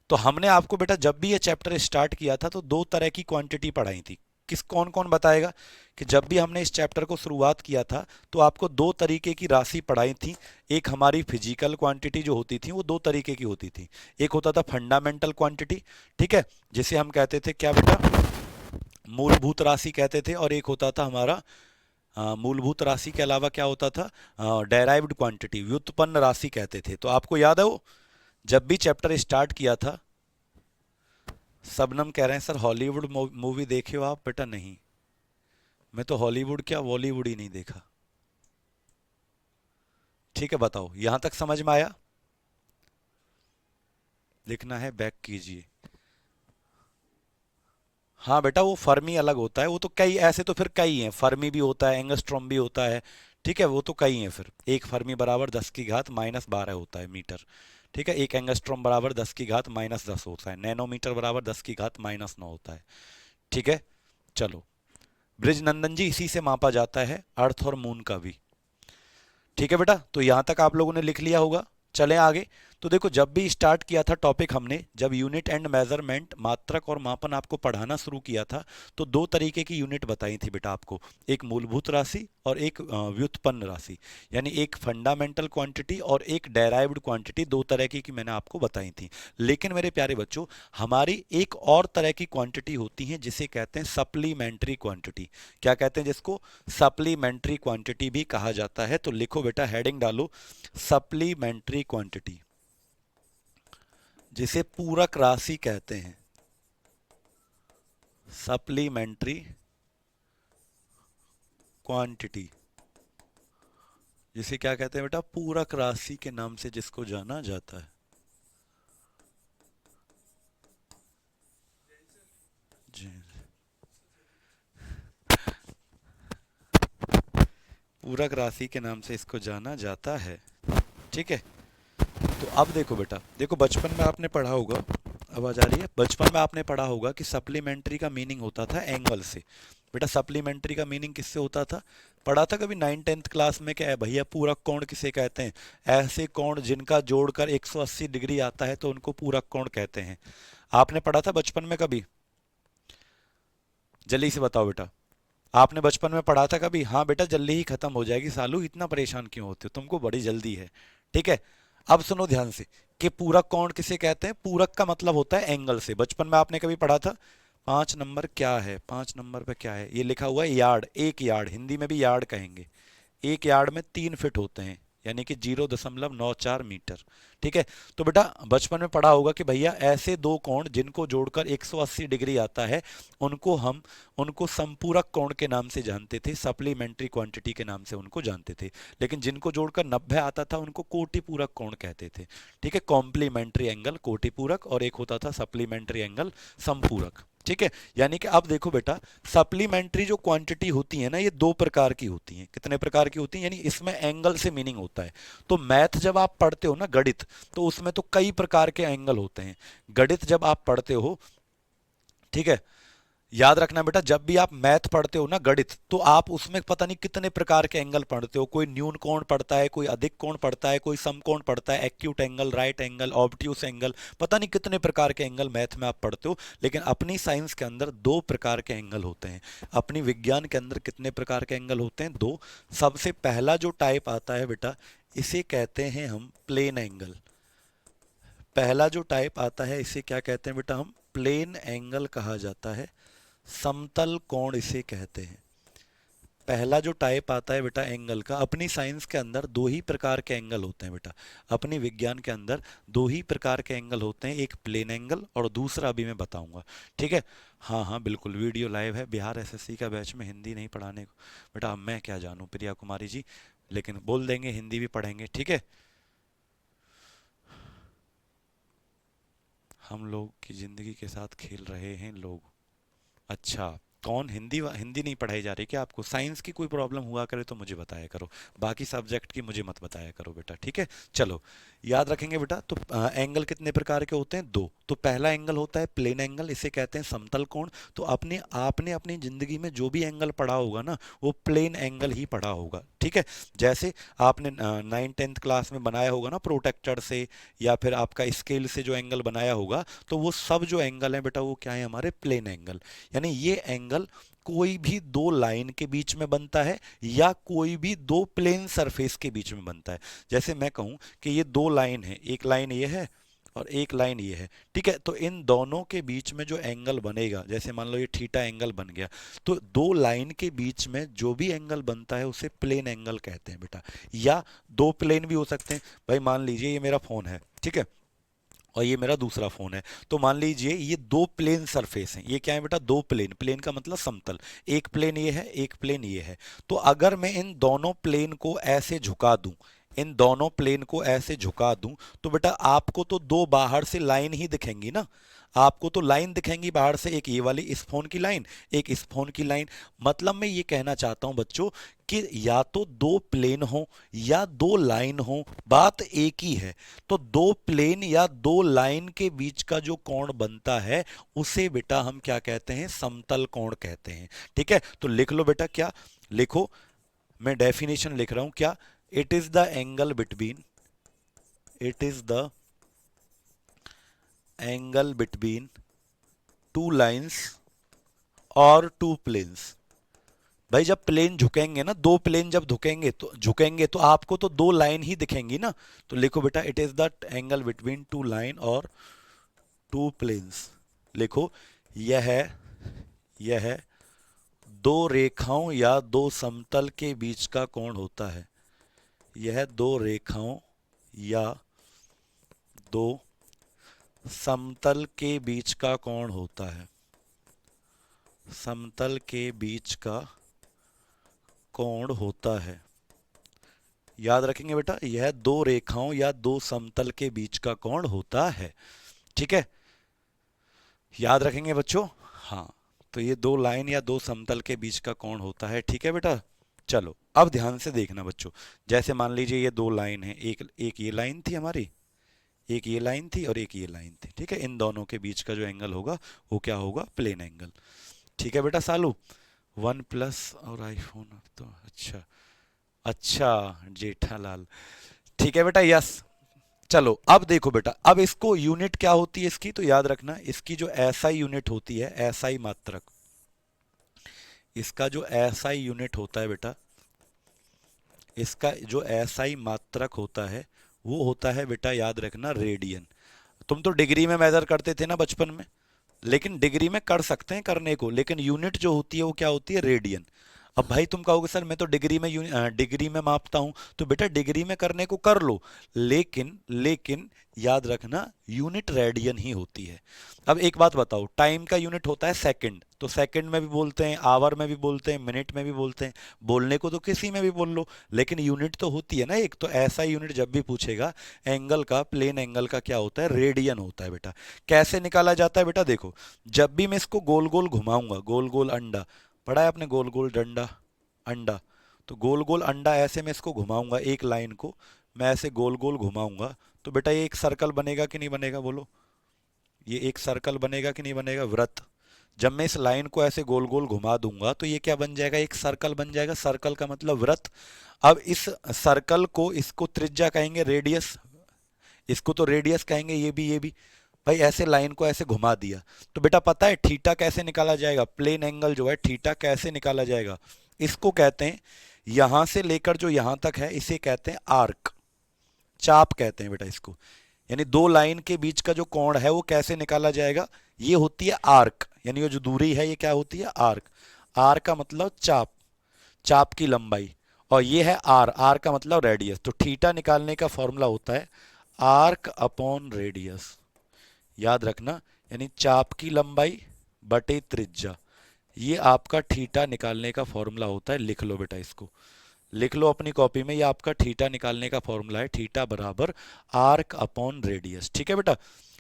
तो हमने आपको बेटा जब भी ये चैप्टर स्टार्ट किया था तो दो तरह की क्वांटिटी पढ़ाई थी। किस कौन कौन बताएगा कि जब भी हमने इस चैप्टर को शुरुआत किया था तो आपको दो तरीके की राशि पढ़ाई थी। एक हमारी फिजिकल क्वांटिटी जो होती थी वो दो तरीके की होती थी। एक होता था फंडामेंटल क्वांटिटी, ठीक है, जिसे हम कहते थे क्या बेटा, मूलभूत राशि कहते थे। और एक होता था हमारा मूलभूत राशि के अलावा क्या होता था, डेराइव्ड क्वांटिटी, व्युत्पन्न राशि कहते थे। तो आपको याद है वो जब भी चैप्टर स्टार्ट किया था, सबनम कह रहे हैं सर हॉलीवुड मूवी देखे हो आप? बेटा नहीं, मैं तो हॉलीवुड क्या बॉलीवुड ही नहीं देखा। ठीक है, बताओ यहां तक समझ में आया? लिखना है बैक कीजिए। हाँ बेटा, वो फर्मी अलग होता है, वो तो कई ऐसे तो फिर कई हैं, फर्मी भी होता है, एंगस्ट्रॉम भी होता है। ठीक है, वो तो कई हैं। फिर एक फर्मी बराबर 10⁻⁻12 होता है मीटर। ठीक है, एक एंगस्ट्रॉम बराबर 10⁻−10 होता है। नैनोमीटर बराबर 10⁻−9 होता है। ठीक है, चलो, ब्रिज नंदन जी इसी से मापा जाता है अर्थ और मून का भी। ठीक है बेटा, तो यहां तक आप लोगों ने लिख लिया होगा। चलें आगे। तो देखो, जब भी स्टार्ट किया था टॉपिक हमने, जब यूनिट एंड मेजरमेंट, मात्रक और मापन आपको पढ़ाना शुरू किया था, तो दो तरीके की यूनिट बताई थी बेटा आपको। एक मूलभूत राशि और एक व्युत्पन्न राशि, यानी एक फंडामेंटल क्वांटिटी और एक डेराइव्ड क्वांटिटी, दो तरह की मैंने आपको बताई थी। लेकिन मेरे प्यारे बच्चों, हमारी एक और तरह की क्वांटिटी होती है जिसे कहते हैं सप्लीमेंट्री क्वांटिटी। क्या कहते हैं जिसको? सप्लीमेंट्री क्वांटिटी भी कहा जाता है। तो लिखो बेटा, हेडिंग डालो, सप्लीमेंट्री क्वांटिटी, जिसे पूरक राशि कहते हैं। सप्लीमेंट्री क्वांटिटी, जिसे क्या कहते हैं बेटा? पूरक राशि के नाम से जिसको जाना जाता है। जी, पूरक राशि के नाम से इसको जाना जाता है। ठीक है, तो अब देखो बेटा, देखो बचपन में आपने पढ़ा होगा, आवाज आ रही है? बचपन में आपने पढ़ा होगा कि सप्लीमेंट्री का मीनिंग होता था एंगल से। बेटा सप्लीमेंट्री का मीनिंग किससे होता था? पढ़ा था कभी 9th-10th क्लास में? क्या है भैया, पूरक कोण किसे कहते हैं? ऐसे कोण जिनका जोड़कर 180 डिग्री आता है तो उनको पूरक कोण कहते हैं। आपने पढ़ा था बचपन में कभी? जल्दी से बताओ बेटा, आपने बचपन में पढ़ा था कभी? हाँ बेटा, जल्दी ही खत्म हो जाएगी सालू, इतना परेशान क्यों होते हो, तुमको बड़ी जल्दी है। ठीक है, अब सुनो ध्यान से कि पूरक कोण किसे कहते हैं। पूरक का मतलब होता है एंगल से। बचपन में आपने कभी पढ़ा था? 5 नंबर क्या है? 5 नंबर पे क्या है? ये लिखा हुआ है यार्ड। एक यार्ड, हिंदी में भी यार्ड कहेंगे। एक यार्ड में 3 फीट होते हैं, यानी कि 0.94 मीटर। ठीक है, तो बेटा बचपन में पढ़ा होगा कि भैया ऐसे दो कोण जिनको जोड़कर 180 डिग्री आता है, उनको संपूरक कोण के नाम से जानते थे, सप्लीमेंट्री क्वांटिटी के नाम से उनको जानते थे। लेकिन जिनको जोड़कर 90 आता था उनको कोटिपूरक कोण कहते थे। ठीक है, कॉम्प्लीमेंट्री एंगल कोटिपूरक, और एक होता था सप्लीमेंट्री एंगल संपूरक। ठीक है, यानी कि अब देखो बेटा, सप्लीमेंट्री जो क्वांटिटी होती है ना, ये दो प्रकार की होती हैं। कितने प्रकार की होती हैं? यानी इसमें एंगल से मीनिंग होता है। तो मैथ जब आप पढ़ते हो ना, गणित, तो उसमें तो कई प्रकार के एंगल होते हैं। गणित जब आप पढ़ते हो, ठीक है, याद रखना बेटा, जब भी आप मैथ पढ़ते हो ना, गणित, तो आप उसमें पता नहीं कितने प्रकार के एंगल पढ़ते हो। कोई न्यून कोण पढ़ता है, कोई अधिक कोण पढ़ता है, कोई समकोण पढ़ता है, acute angle, right angle, obtuse angle, पता नहीं कितने प्रकार के एंगल मैथ में आप पढ़ते हो। लेकिन अपनी साइंस के अंदर दो प्रकार के एंगल होते हैं। अपनी विज्ञान के अंदर कितने प्रकार के एंगल होते हैं? दो। सबसे पहला जो टाइप आता है बेटा, इसे कहते हैं हम प्लेन एंगल। पहला जो टाइप आता है इसे क्या कहते हैं बेटा? हम प्लेन एंगल कहा जाता है। समतल कोण इसे कहते हैं। पहला जो टाइप आता है बेटा एंगल का, अपनी साइंस के अंदर दो ही प्रकार के एंगल होते हैं बेटा। अपनी विज्ञान के अंदर दो ही प्रकार के एंगल होते हैं, एक प्लेन एंगल और दूसरा अभी मैं बताऊंगा। ठीक है, हाँ हाँ बिल्कुल, वीडियो लाइव है। बिहार एसएससी का बैच में हिंदी नहीं पढ़ाने को बेटा, अब मैं क्या जानूँ प्रिया कुमारी जी, लेकिन बोल देंगे हिंदी भी पढ़ेंगे। ठीक है, हम लोग की जिंदगी के साथ खेल रहे हैं लोग। अच्छा, कौन? हिंदी नहीं पढ़ाई जा रही क्या आपको? साइंस की कोई प्रॉब्लम हुआ करे तो मुझे बताया करो, बाकी सब्जेक्ट की मुझे मत बताया करो बेटा। ठीक है, चलो याद रखेंगे बेटा। तो एंगल कितने प्रकार के होते हैं? दो। तो पहला एंगल होता है प्लेन एंगल, इसे कहते हैं समतल कोण। तो आपने अपनी जिंदगी में जो भी एंगल पढ़ा होगा ना, वो प्लेन एंगल ही पढ़ा होगा। ठीक है, जैसे आपने 9th-10th क्लास में बनाया होगा ना प्रोटेक्टर से, या फिर आपका स्केल से जो एंगल बनाया होगा, तो वो सब जो एंगल है बेटा, वो क्या है? हमारे प्लेन एंगल। यानी ये एंगल कोई भी दो लाइन के बीच में बनता है या कोई भी दो प्लेन सरफेस के बीच में बनता है। जैसे मैं कहूं कि ये दो लाइन है, एक लाइन ये है और एक लाइन ये है, ठीक है, तो इन दोनों के बीच में जो एंगल बनेगा, जैसे मान लो ये थीटा एंगल बन गया, तो दो लाइन के बीच में जो भी एंगल बनता है उसे प्लेन एंगल कहते हैं बेटा। या दो प्लेन भी हो सकते हैं। भाई मान लीजिए ये मेरा फोन है, ठीक है, और ये मेरा दूसरा फोन है, तो मान लीजिए ये दो प्लेन सरफेस हैं। ये क्या है बेटा? दो प्लेन, प्लेन का मतलब समतल। एक प्लेन ये है, एक प्लेन ये है। तो अगर मैं इन दोनों प्लेन को ऐसे झुका दूं, इन दोनों प्लेन को ऐसे झुका दूं, तो बेटा आपको तो दो बाहर से लाइन ही दिखेंगी ना। आपको तो लाइन दिखेंगी बाहर से, एक ये वाली इस फोन की लाइन, एक इस फोन की लाइन। मतलब मैं ये कहना चाहता हूं बच्चों कि या तो दो प्लेन हो या दो लाइन हो, बात एक ही है। तो दो प्लेन या दो लाइन के बीच का जो कोण बनता है उसे बेटा हम क्या कहते हैं? समतल कोण कहते हैं। ठीक है, तो लिख लो बेटा, क्या लिखो, मैं डेफिनेशन लिख रहा हूं, क्या? It is the angle between, it is the angle between two lines और टू प्लेन्स। भाई जब प्लेन झुकेंगे ना, दो प्लेन जब झुकेंगे तो आपको तो दो लाइन ही दिखेंगी ना। तो लिखो बेटा, it is the angle between two line और टू प्लेन्स। लिखो, यह यह दो रेखाओं या दो समतल के बीच का कोण होता है। यह दो रेखाओं या दो समतल के बीच का कोण होता है। समतल के बीच का कोण होता है। याद रखेंगे बेटा, यह दो रेखाओं या दो समतल के बीच का कोण होता है। ठीक है, याद रखेंगे बच्चों। हाँ, तो ये दो लाइन या दो समतल के बीच का कोण होता है। ठीक है बेटा, चलो अब ध्यान से देखना बच्चों। जैसे मान लीजिए ये दो लाइन है, एक ये लाइन थी हमारी, एक ये लाइन थी और एक ये लाइन थी। ठीक है, इन दोनों के बीच का जो एंगल होगा वो क्या होगा? Plane angle. ठीक है बेटा सालू, वन प्लस और आईफोन, तो अच्छा अच्छा जेठालाल। ठीक है बेटा, यस। चलो अब देखो बेटा, अब इसको यूनिट क्या होती है इसकी, तो याद रखना इसकी जो एसआई यूनिट होती है, एसआई मात्रक, इसका जो एसआई यूनिट होता है बेटा, इसका जो एसआई मात्रक होता है वो होता है बेटा, याद रखना, रेडियन। तुम तो डिग्री में मेजर करते थे ना बचपन में, लेकिन डिग्री में कर सकते हैं करने को, लेकिन यूनिट जो होती है वो क्या होती है? रेडियन। अब भाई तुम कहोगे सर मैं तो डिग्री में मापता हूं, तो बेटा डिग्री में करने को कर लो, लेकिन लेकिन याद रखना यूनिट रेडियन ही होती है। अब एक बात बताओ, टाइम का यूनिट होता है सेकंड, तो सेकंड में भी बोलते हैं, आवर में भी बोलते हैं, मिनट में भी बोलते हैं, बोलने को तो किसी में भी बोल लो, लेकिन यूनिट तो होती है ना एक। तो ऐसा यूनिट जब भी पूछेगा एंगल का, प्लेन एंगल का, क्या होता है? रेडियन होता है बेटा। कैसे निकाला जाता है बेटा? देखो, जब भी मैं इसको गोल गोल घुमाऊंगा, गोल गोल अंडा, पढ़ा है आपने, गोल गोल डंडा अंडा, तो गोल गोल अंडा ऐसे मैं इसको घुमाऊंगा, एक लाइन को मैं ऐसे गोल गोल घुमाऊंगा, तो बेटा ये एक सर्कल बनेगा कि नहीं बनेगा? बोलो, ये एक सर्कल बनेगा कि नहीं बनेगा? वृत्त। जब मैं इस लाइन को ऐसे गोल गोल घुमा दूंगा तो ये क्या बन जाएगा? एक सर्कल बन जाएगा। सर्कल का मतलब वृत्त। अब इस सर्कल को, इसको त्रिज्या कहेंगे, रेडियस, इसको तो रेडियस कहेंगे, ये भी भाई ऐसे लाइन को ऐसे घुमा दिया, तो बेटा पता है थीटा कैसे निकाला जाएगा? प्लेन एंगल जो है थीटा कैसे निकाला जाएगा? इसको कहते हैं, यहां से लेकर जो यहां तक है इसे कहते हैं आर्क, चाप कहते हैं बेटा इसको। यानी दो लाइन के बीच का जो कोण है वो कैसे निकाला जाएगा? ये होती है आर्क, यानी ये जो दूरी है ये क्या होती है? आर्क। आर का मतलब चाप, चाप की लंबाई, और ये है आर, आर का मतलब रेडियस। तो थीटा निकालने का फॉर्मूला होता है आर्क अपॉन रेडियस। याद रखना, यानी चाप की लंबाई बटे त्रिज्या, ये आपका थीटा निकालने का फॉर्मूला होता है। लिख लो बेटा इसको, लिख लो अपनी कॉपी में, ये आपका थीटा निकालने का फॉर्मूला है। थीटा बराबर आर्क अपॉन रेडियस। ठीक है बेटा,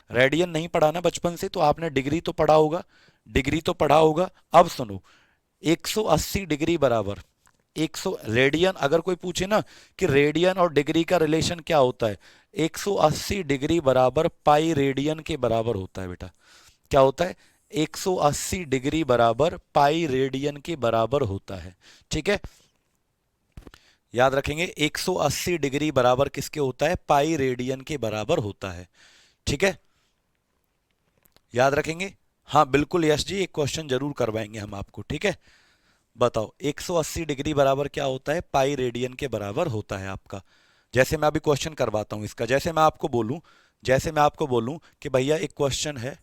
रेडियन नहीं पढ़ा ना बचपन से, तो आपने डिग्री तो पढ़ा होगा, डिग्री तो पढ़ा होगा। अब सुनो, 180 डिग्री बराबर 100 रेडियन। अगर कोई पूछे ना कि रेडियन और डिग्री का रिलेशन क्या होता है, 180 डिग्री बराबर पाई रेडियन के बराबर होता है बेटा। क्या होता है? 180 डिग्री बराबर पाई रेडियन के बराबर होता है। ठीक है, याद रखेंगे, 180 डिग्री बराबर किसके होता है? पाई रेडियन के बराबर होता है। ठीक है, याद रखेंगे। हाँ बिल्कुल यश जी, एक क्वेश्चन जरूर करवाएंगे हम आपको, ठीक है। बताओ 180 डिग्री बराबर क्या होता है, पाई रेडियन के बराबर होता है आपका। जैसे मैं अभी क्वेश्चन करवाता हूँ इसका, जैसे मैं आपको बोलूं कि भैया एक क्वेश्चन है,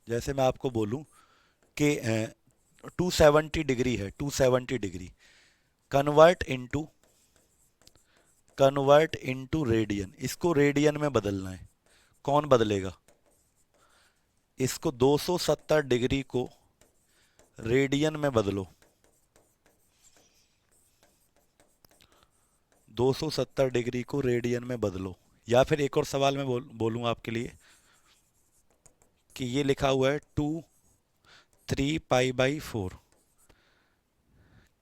जैसे मैं आपको बोलूं कि 270 डिग्री है, 270 डिग्री, कन्वर्ट इनटू रेडियन, इसको रेडियन में बदलना है। कौन बदलेगा? इसको 270 डिग्री को रेडियन में बदलो, 270 डिग्री को रेडियन में बदलो। या फिर एक और सवाल मैं बोलूं आपके लिए कि ये लिखा हुआ है 2 3 पाई/4,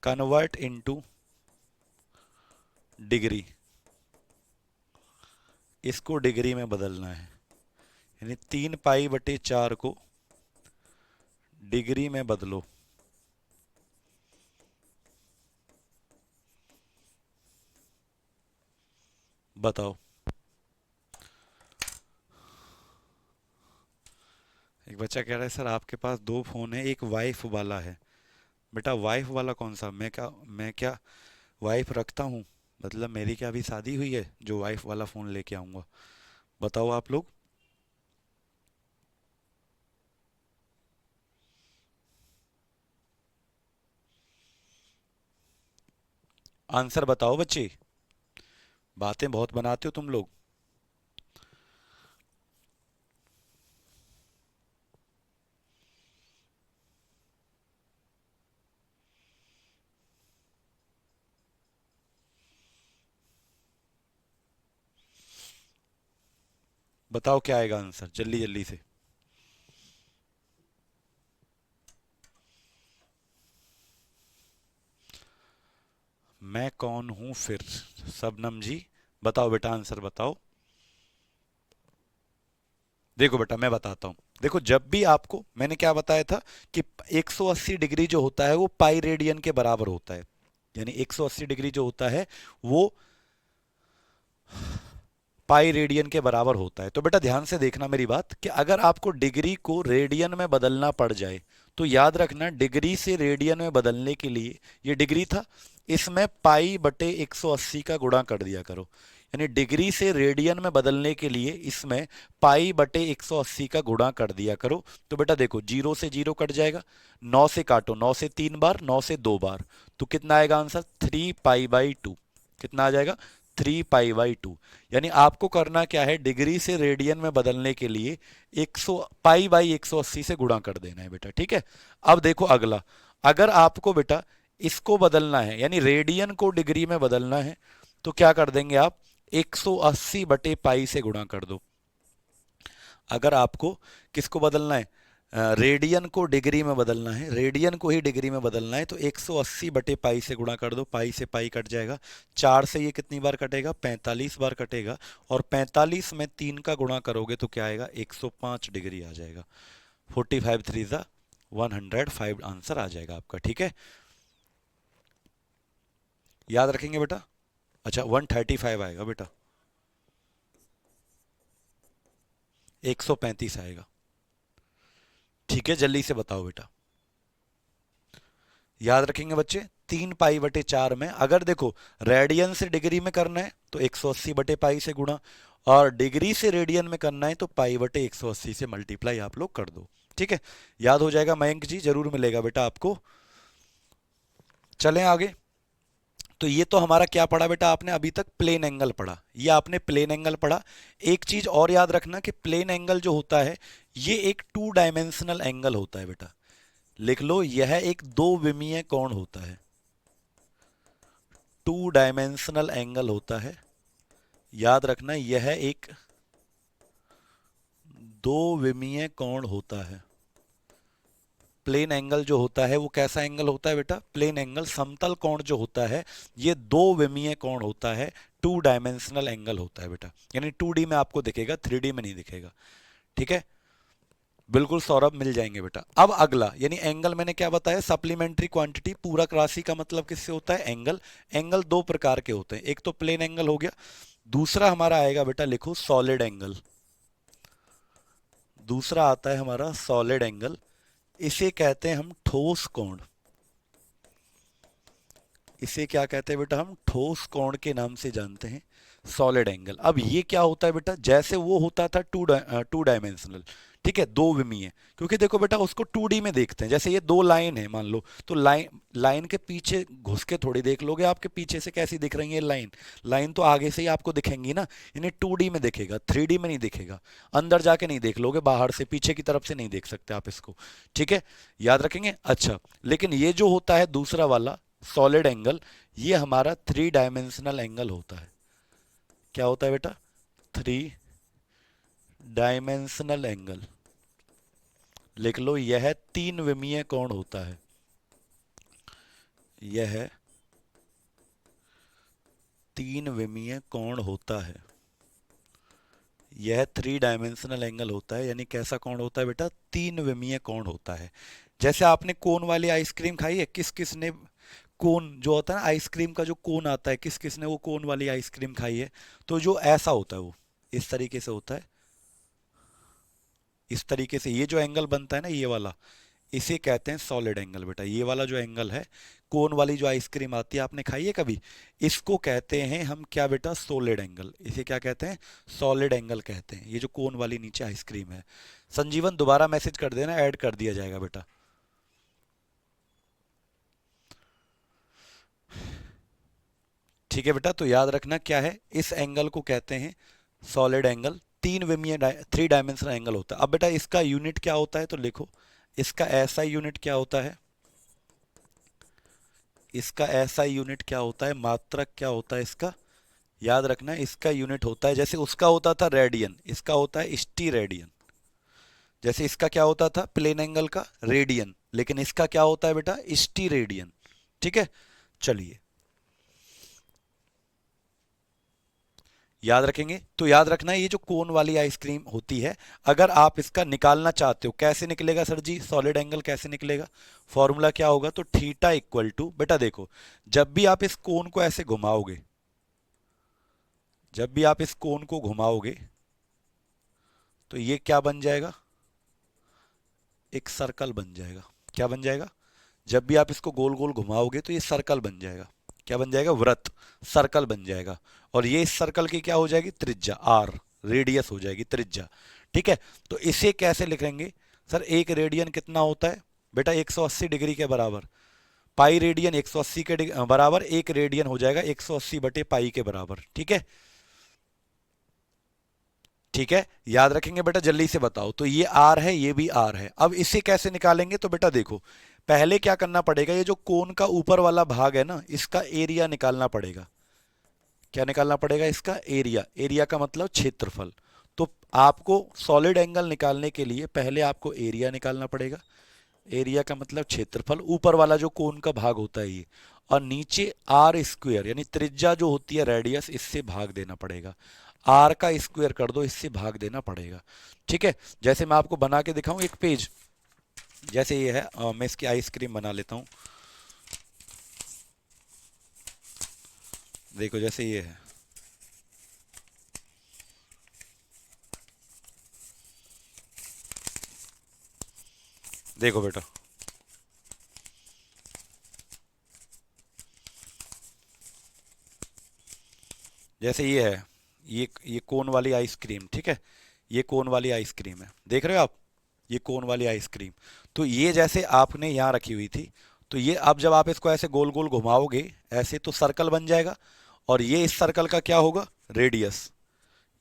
कन्वर्ट इनटू डिग्री, इसको डिग्री में बदलना है। यानी 3 पाई/4 को डिग्री में बदलो। बताओ। एक बच्चा कह रहा है सर आपके पास दो फोन है, एक वाइफ वाला है। बेटा वाइफ वाला कौन सा? मैं क्या वाइफ रखता हूँ? मतलब मेरी क्या अभी शादी हुई है जो वाइफ वाला फोन लेके आऊंगा? बताओ आप लोग। आंसर बताओ बच्चे, बातें बहुत बनाते हो तुम लोग। बताओ क्या आएगा आंसर, जल्दी जल्दी से। मैं कौन हूं फिर? शबनम जी बताओ बेटा, आंसर बताओ। देखो बेटा मैं बताता हूं। देखो जब भी आपको मैंने क्या बताया था कि 180 डिग्री जो होता है वो पाई रेडियन के बराबर होता है। यानी 180 डिग्री जो होता है वो पाई रेडियन के बराबर होता है। तो बेटा ध्यान से देखना मेरी बात, कि अगर आपको डिग्री को रेडियन में बदलना पड़ जाए तो याद रखना डिग्री से रेडियन में बदलने के लिए, ये डिग्री था, इसमें पाई/180 का गुणा कर दिया करो। यानी डिग्री से रेडियन में बदलने के लिए इसमें पाई/180 का गुणा कर दिया करो। तो बेटा देखो, जीरो से जीरो कट जाएगा, 9 से काटो, 9 से 3 बार, 9 से 2 बार, तो कितना आएगा आंसर? 3 पाई/2। कितना आ जाएगा? 3 पाई/2। यानी आपको करना क्या है, डिग्री से रेडियन में बदलने के लिए 100 पाई/180 से गुणा कर देना है बेटा, ठीक है। अब देखो अगला, अगर आपको बेटा इसको बदलना है, यानी रेडियन को डिग्री में बदलना है, तो क्या कर देंगे आप? 180/पाई से गुणा कर दो। अगर आपको किसको बदलना है, रेडियन को डिग्री में बदलना है, रेडियन को ही डिग्री में बदलना है, तो 180/पाई से गुणा कर दो, पाई से पाई कट जाएगा, 4 से ये कितनी बार कटेगा? 45 बार कटेगा, और 45 में 3 का गुणा करोगे तो क्या आएगा? 105 डिग्री आ जाएगा। 45 3 ज़ा 105 आंसर आ जाएगा आपका, ठीक है। याद रखेंगे बेटा? अच्छा 135 आएगा बेटा, 135 आएगा, ठीक है। जल्दी से बताओ बेटा। याद रखेंगे बच्चे, 3 पाई/4 में अगर देखो रेडियन से डिग्री में करना है तो 180/पाई से गुणा, और डिग्री से रेडियन में करना है तो पाई/180 से मल्टीप्लाई आप लोग कर दो, ठीक है। याद हो जाएगा मयंक जी, जरूर मिलेगा बेटा आपको। चलें आगे। तो ये तो हमारा क्या पढ़ा बेटा आपने अभी तक? प्लेन एंगल पढ़ा, ये आपने प्लेन एंगल पढ़ा। एक चीज और याद रखना कि प्लेन एंगल जो होता है ये एक 2 डायमेंशनल एंगल होता है बेटा। लिख लो, यह एक दो विमीय कोण होता है, 2 डायमेंशनल एंगल होता है। याद रखना यह एक दो विमीय कोण होता है। प्लेन एंगल जो होता है वो कैसा एंगल होता है बेटा? प्लेन एंगल, समतल कोण जो होता है ये दो विमीय कोण होता है, 2 डायमेंशनल एंगल होता है बेटा। यानी 2D में आपको दिखेगा, 3D में नहीं दिखेगा, ठीक है। बिल्कुल सौरभ, मिल जाएंगे बेटा। अब अगला, यानी एंगल मैंने क्या बताया? सप्लीमेंट्री क्वांटिटी, पूरक राशि का मतलब किससे होता है? एंगल। एंगल दो प्रकार के होते हैं, एक तो प्लेन एंगल हो गया, दूसरा हमारा आएगा बेटा, लिखो सॉलिड एंगल। दूसरा आता है हमारा सॉलिड एंगल। इसे कहते हैं हम ठोस कोण। इसे क्या कहते हैं बेटा, हम ठोस कोण के नाम से जानते हैं, सॉलिड एंगल। अब ये क्या होता है बेटा, जैसे वो होता था टू डायमेंशनल, ठीक है, दो विमीय। क्योंकि देखो बेटा उसको 2D में देखते हैं, जैसे ये दो लाइन है मान लो, तो लाइन लाइन के पीछे घुस के थोड़ी देख लोगे, आपके पीछे से कैसी दिख रही है लाइन, लाइन तो आगे से ही आपको दिखेंगी ना, इन्हें 2D में दिखेगा, 3D में नहीं दिखेगा। अंदर जाके नहीं देख लोगे, बाहर से पीछे की तरफ से नहीं देख सकते आप इसको, ठीक है, याद रखेंगे। अच्छा, लेकिन ये जो होता है दूसरा वाला सॉलिड एंगल, ये हमारा 3 डायमेंशनल एंगल होता है। क्या होता है बेटा, 3 डायमेंशनल एंगल। लिख लो, यह 3 विमीय कोण होता है। यह 3 विमीय कोण होता है। यह 3 डायमेंशनल एंगल होता है, यानी कैसा कोण होता है बेटा, 3 विमीय कोण होता है। जैसे आपने कोन वाली आइसक्रीम खाई है, किस किस ने कोन जो होता है ना आइसक्रीम का, जो कोन आता है, किस किस ने वो कोन वाली आइसक्रीम खाई है, तो जो ऐसा होता है वो इस तरीके से होता है, इस तरीके से ये जो एंगल बनता है ना ये वाला, इसे कहते हैं सॉलिड एंगल बेटा। ये वाला जो एंगल है, कोन वाली जो आइसक्रीम आती है, आपने खाई है कभी, इसको कहते हैं हम क्या बेटा, सॉलिड एंगल। इसे क्या कहते हैं, सॉलिड एंगल कहते हैं, ये जो कोन वाली नीचे आइसक्रीम है। संजीवन दोबारा मैसेज कर देना, ऐड कर दिया जाएगा बेटा। ठीक है बेटा, तो याद रखना क्या है, इस एंगल को कहते हैं सॉलिड एंगल। 3 डायमेंशनल एंगल होता है। अब बेटा इसका यूनिट क्या होता है, तो लिखो, इसका एसआई यूनिट क्या होता है, इसका एसआई यूनिट क्या होता है, मात्रक क्या होता है इसका, याद रखना इसका यूनिट होता है, जैसे उसका होता था रेडियन, इसका होता है स्टी रेडियन। जैसे इसका क्या होता था प्लेन एंगल का, रेडियन, लेकिन इसका क्या होता है बेटा, स्टी रेडियन। ठीक है, चलिए याद रखेंगे। तो याद रखना ये जो कोन वाली आइसक्रीम होती है, अगर आप इसका निकालना चाहते हो, कैसे निकलेगा सर जी, सॉलिड एंगल कैसे निकलेगा, फॉर्मूला क्या होगा, तो थीटा इक्वल टू, बेटा देखो, जब भी आप इस कोन को ऐसे घुमाओगे, जब भी आप इस कोन को घुमाओगे, तो ये क्या बन जाएगा, एक सर्कल बन जाएगा। क्या बन जाएगा, जब भी आप इसको गोल गोल घुमाओगे तो ये सर्कल बन जाएगा। क्या बन जाएगा, वृत्त, सर्कल बन जाएगा। और ये इस सर्कल की क्या हो जाएगी, त्रिज्या, आर, रेडियस हो जाएगी, त्रिज्या। ठीक है, तो इसे कैसे लिखेंगे सर, एक रेडियन कितना होता है बेटा, 180 डिग्री के बराबर। पाई रेडियन 180 के बराबर, एक रेडियन हो जाएगा 180 बटे पाई के बराबर। ठीक है, ठीक है, याद रखेंगे बेटा, जल्दी से बताओ। तो ये आर है, ये भी आर है। अब इसे कैसे निकालेंगे, तो बेटा देखो, पहले क्या करना पड़ेगा, ये जो कोन का ऊपर वाला भाग है ना, इसका एरिया निकालना पड़ेगा। क्या निकालना पड़ेगा, इसका एरिया। एरिया का मतलब क्षेत्रफल। तो आपको सॉलिड एंगल निकालने के लिए पहले आपको एरिया निकालना पड़ेगा। एरिया का मतलब क्षेत्रफल, ऊपर वाला जो कोन का भाग होता है ये, और नीचे आर स्क्वायर यानी त्रिज्या जो होती है, रेडियस, इससे भाग देना पड़ेगा। आर का स्क्वायर कर दो, इससे भाग देना पड़ेगा। ठीक है, जैसे मैं आपको बना के दिखाऊं एक पेज, जैसे ये है, मैं इसकी आइसक्रीम बना लेता हूं। देखो जैसे ये है, देखो बेटा, जैसे ये है, ये कोन वाली आइसक्रीम, ठीक है, ये कोन वाली आइसक्रीम है, देख रहे हो आप, ये कोन वाली आइसक्रीम। तो ये जैसे आपने यहाँ रखी हुई थी, तो ये अब जब आप इसको ऐसे गोल गोल घुमाओगे ऐसे, तो सर्कल बन जाएगा। और ये इस सर्कल का क्या होगा, रेडियस।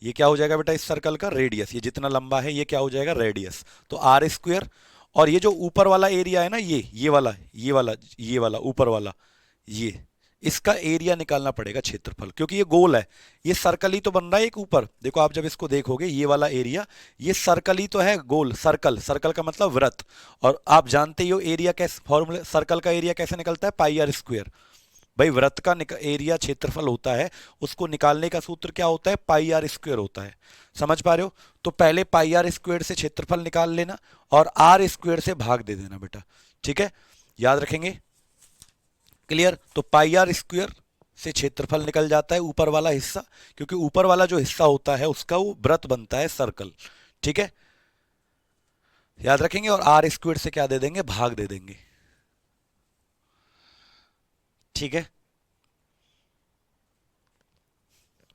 ये क्या हो जाएगा बेटा, इस सर्कल का रेडियस, ये जितना लंबा है ये क्या हो जाएगा, रेडियस। तो आर स्क्वायर। और ये जो ऊपर वाला एरिया है ना, ये वाला, ये वाला ऊपर वाला, ये, इसका एरिया निकालना पड़ेगा, क्षेत्रफल, क्योंकि ये गोल है, ये सर्कल ही तो बन रहा है एक ऊपर। देखो आप जब इसको देखोगे, ये वाला एरिया, ये सर्कल ही तो है, गोल सर्कल, सर्कल का मतलब वृत्त। और आप जानते ही हो एरिया कैसे, फॉर्मूले, सर्कल का एरिया कैसे निकलता है, पाई आर स्क्वायर। भाई वृत्त का एरिया क्षेत्रफल होता है, उसको निकालने का सूत्र क्या होता है, पाई आर स्क्वायर होता है। समझ पा रहे हो, तो पहले पाई आर स्क्वायर से क्षेत्रफल निकाल लेना, और आर स्क्वायर से भाग दे देना बेटा। ठीक है, याद रखेंगे, क्लियर। तो पाई आर स्क्वायर से क्षेत्रफल निकल जाता है, ऊपर वाला हिस्सा, क्योंकि ऊपर वाला जो हिस्सा होता है उसका वो वृत्त बनता है, सर्कल। ठीक है, याद रखेंगे, और आर स्क्वायर से क्या दे देंगे, भाग दे देंगे। ठीक है,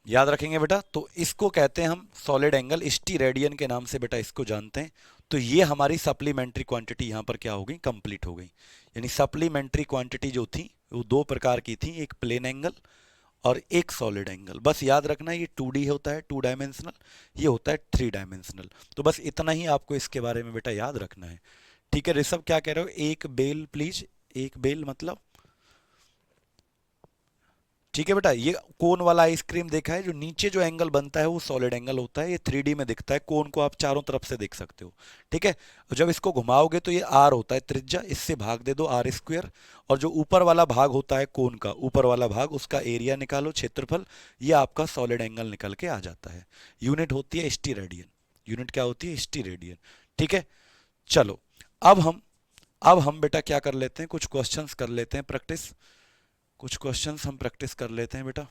याद रखेंगे बेटा। तो इसको कहते हैं हम सॉलिड एंगल, स्टी रेडियन के नाम से बेटा इसको जानते हैं। तो ये हमारी सप्लीमेंट्री क्वांटिटी यहां पर क्या हो गई, कंप्लीट हो गई। यानी सप्लीमेंट्री क्वांटिटी जो थी वो दो प्रकार की थी, एक प्लेन एंगल और एक सॉलिड एंगल। बस याद रखना ये 2D होता है, 2 डायमेंशनल, ये होता है 3 डायमेंशनल। तो बस इतना ही आपको इसके बारे में बेटा याद रखना है। ठीक है ऋषभ, क्या कह रहे हो, एक बेल प्लीज, एक बेल मतलब, ठीक है बेटा। ये कोन वाला आइसक्रीम देखा है, जो नीचे जो एंगल बनता है वो सॉलिड एंगल होता है, ये 3D में दिखता है, कोन को आप चारों तरफ से देख सकते हो। ठीक है, और जब इसको घुमाओगे तो ये आर होता है त्रिज्या, इससे भाग दे दो आर स्क्वायर। और जो ऊपर वाला भाग होता है कोन का, ऊपर वाला भाग, उसका एरिया निकालो, क्षेत्रफल, ये आपका सॉलिड एंगल निकल के आ जाता है। यूनिट होती है स्टी रेडियन। यूनिट क्या होती है, स्टी रेडियन। ठीक है, चलो अब हम अब हम बेटा क्या कर लेते हैं, कुछ क्वेश्चंस कर लेते हैं प्रैक्टिस। कुछ क्वेश्चंस हम प्रैक्टिस कर लेते हैं बेटा।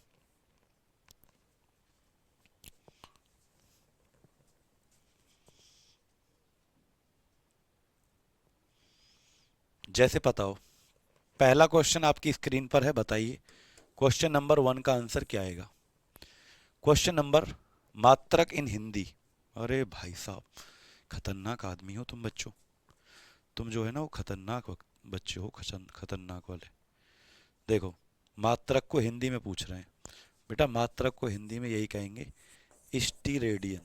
जैसे पता हो, पहला क्वेश्चन आपकी स्क्रीन पर है, बताइए क्वेश्चन नंबर 1 का आंसर क्या आएगा। क्वेश्चन नंबर, मात्रक इन हिंदी। अरे भाई साहब, खतरनाक आदमी हो तुम बच्चों, तुम जो है ना वो खतरनाक बच्चे हो, खतरनाक वाले। देखो, मात्रक को हिंदी में पूछ रहे हैं बेटा, मात्रक को हिंदी में यही कहेंगे, इष्टि रेडियन।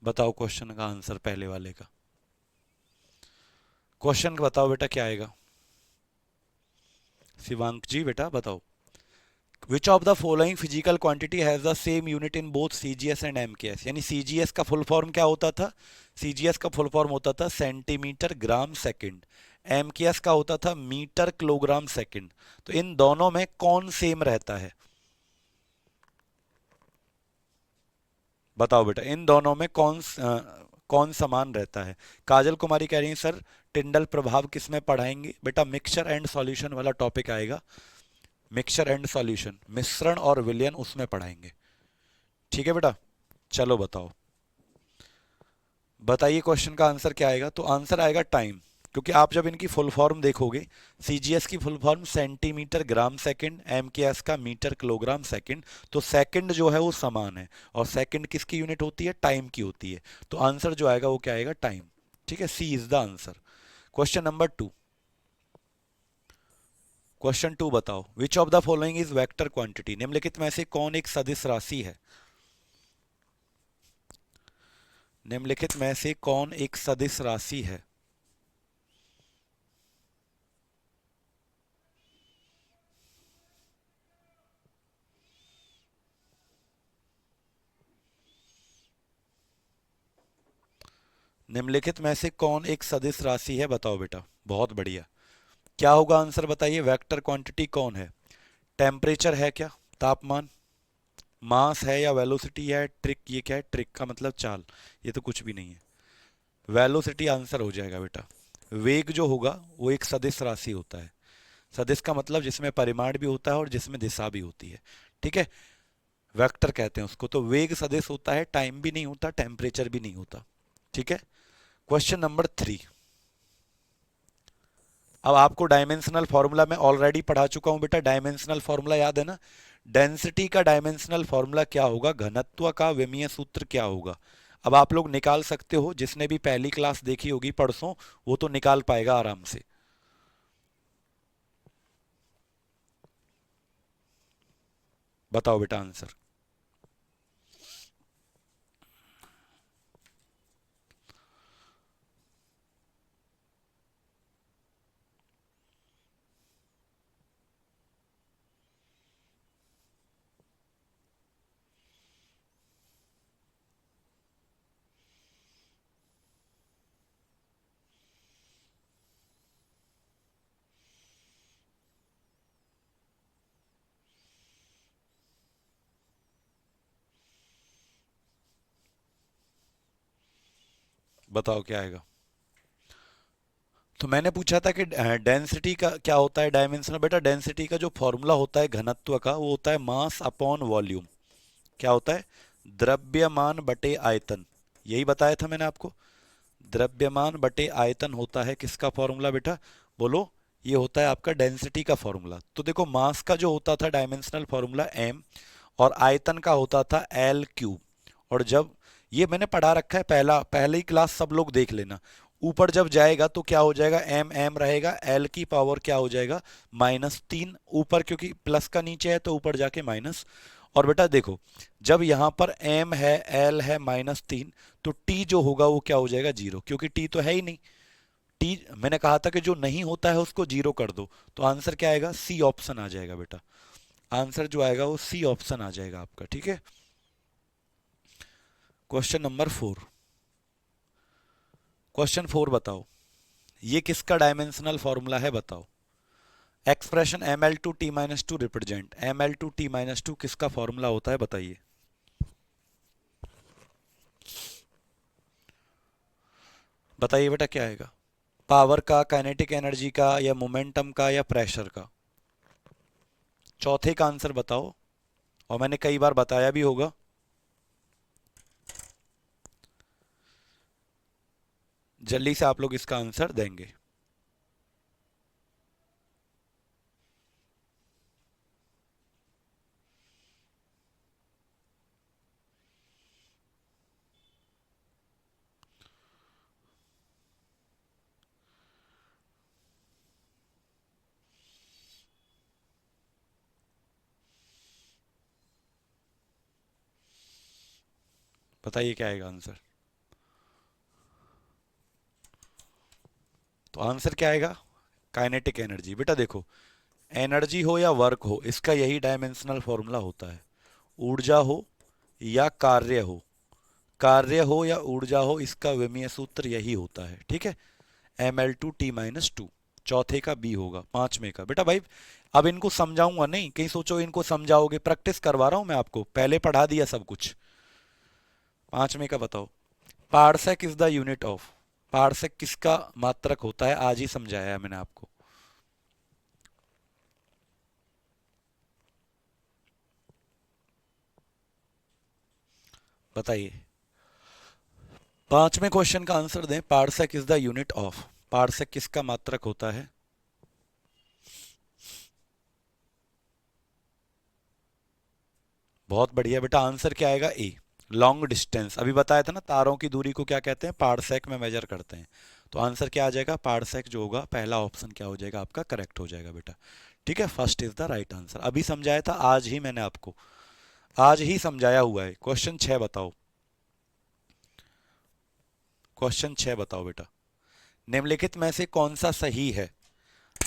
बताओ क्वेश्चन का आंसर पहले वाले का। क्वेश्चन बताओ बेटा क्या आएगा, शिवांक जी बेटा बताओ। Which of the following physical quantity has the same unit in both CGS and MKS. यानी सीजीएस का फुल फॉर्म क्या होता था, सीजीएस का फुल फॉर्म होता था सेंटीमीटर ग्राम सेकंड, एमकेएस का होता था मीटर किलोग्राम सेकंड। तो इन दोनों में कौन सेम रहता है, बताओ बेटा, इन दोनों में कौन समान रहता है। काजल कुमारी कह रही है सर टिंडल प्रभाव किस में पढ़ाएंगे, बेटा मिक्सचर एंड सॉल्यूशन वाला टॉपिक आएगा, मिक्सचर एंड सॉल्यूशन, मिश्रण और विलयन, उसमें पढ़ाएंगे। ठीक है बेटा, चलो बताओ, बताइए क्वेश्चन का आंसर क्या आएगा। तो आंसर आएगा टाइम, क्योंकि आप जब इनकी फुल फॉर्म देखोगे, सीजीएस की full form centimetre gram second, MKS का मीटर किलोग्राम सेकंड, तो सेकंड जो है वो समान है, और सेकंड किसकी यूनिट होती है, टाइम की होती है। तो आंसर जो आएगा वो क्या आएगा, टाइम। ठीक है, C is the answer. Question number 2, question 2 बताओ, which of the following is vector quantity. निम्नलिखित में से कौन एक सदिश राशि है, निम्नलिखित में से कौन एक सदिश राशि है। निम्नलिखित में से कौन एक सदिश राशि है, बताओ बेटा। बहुत बढ़िया, क्या होगा आंसर बताइए, वेक्टर क्वांटिटी कौन है। टेम्परेचर है क्या, तापमान, मास है या वेलोसिटी है, ट्रिक, ये क्या है, ट्रिक का मतलब चाल, ये तो कुछ भी नहीं है। वेलोसिटी आंसर हो जाएगा बेटा। वेग जो होगा वो एक सदिश राशि होता है, सदिश का मतलब जिसमें परिमाण भी होता है और जिसमें दिशा भी होती है। ठीक है, वेक्टर कहते हैं उसको। तो वेग सदिश होता है, टाइम भी नहीं होता, टेम्परेचर भी नहीं होता। ठीक है, क्वेश्चन नंबर 3। अब आपको डायमेंशनल फॉर्मूला मैं ऑलरेडी पढ़ा चुका हूं बेटा, डायमेंशनल फॉर्मूला याद है ना। डेंसिटी का डायमेंशनल फॉर्मूला क्या होगा, घनत्व का विमीय सूत्र क्या होगा। अब आप लोग निकाल सकते हो, जिसने भी पहली क्लास देखी होगी परसों, वो तो निकाल पाएगा आराम से। बताओ बेटा आंसर। बताओ क्या आएगा। तो मैंने पूछा था कि डेंसिटी का क्या होता है, डायमेंशनल, बेटा डेंसिटी का जो फॉर्मूला होता है घनत्व का, वो होता है मास अपॉन वॉल्यूम। क्या होता है, द्रव्यमान बटे आयतन, यही बताया था मैंने आपको। द्रव्यमान बटे आयतन होता है किसका फॉर्मूला बेटा, बोलो। ये होता है आपका डेंसिटी का फॉर्मूला। तो देखो मास का जो होता था डायमेंशनल फॉर्मूला एम, और आयतन का होता था एल क्यूब। और जब ये मैंने पढ़ा रखा है, पहले ही क्लास सब लोग देख लेना। ऊपर जब जाएगा तो क्या हो जाएगा, एम एम रहेगा, एल की पावर क्या हो जाएगा, -3 ऊपर, क्योंकि प्लस का नीचे है तो ऊपर जाके माइनस। और बेटा देखो, जब यहाँ पर एम है, एल है, -3, तो टी जो होगा वो क्या हो जाएगा, जीरो, क्योंकि टी तो है ही नहीं। टी मैंने कहा था कि जो नहीं होता है उसको जीरो कर दो। तो आंसर क्या आएगा, सी ऑप्शन आ जाएगा बेटा। आंसर जो आएगा वो सी ऑप्शन आ जाएगा आपका, ठीक है। Question number 4। क्वेश्चन 4 बताओ, ये किसका डायमेंशनल फॉर्मूला है बताओ। एक्सप्रेशन Ml2T-2 रिप्रेजेंट, Ml2T-2 किसका फॉर्मूला होता है बताइए। बताइए बेटा क्या आएगा, पावर का, काइनेटिक एनर्जी का, या मोमेंटम का, या प्रेशर का। चौथे का आंसर बताओ, और मैंने कई बार बताया भी होगा। जल्दी से आप लोग इसका आंसर देंगे। बताइए क्या आएगा आंसर। तो आंसर क्या आएगा, काइनेटिक एनर्जी। बेटा देखो, एनर्जी हो या वर्क हो, इसका यही डायमेंशनल फॉर्मूला होता है। ऊर्जा हो या कार्य हो, कार्य हो या ऊर्जा हो, इसका विमीय सूत्र यही होता है, ठीक है। Ml2T-2। चौथे का बी होगा। पांचवें का बेटा भाई, अब इनको समझाऊंगा नहीं, कहीं सोचो इनको समझाओगे, प्रैक्टिस करवा रहा हूं मैं आपको, पहले पढ़ा दिया सब कुछ। पांचवें का बताओ, parsec is the unit of, parsec किसका मात्रक होता है, आज ही समझाया है मैंने आपको। बताइए, पांचवें क्वेश्चन का आंसर दें। Parsec is the unit of, parsec किसका मात्रक होता है। बहुत बढ़िया बेटा, आंसर क्या आएगा, ए, लॉन्ग डिस्टेंस। अभी बताया था ना, तारों की दूरी को क्या कहते हैं, पार्सेक में मेजर करते हैं। तो आंसर क्या आ जाएगा, पार्सेक जो होगा, पहला ऑप्शन क्या हो जाएगा आपका, करेक्ट हो जाएगा बेटा। ठीक है, first is the right answer. अभी समझाया था, आज ही मैंने आपको, आज ही समझाया हुआ है। क्वेश्चन 6 बताओ, क्वेश्चन 6 बताओ बेटा, निम्नलिखित में से कौन सा सही है।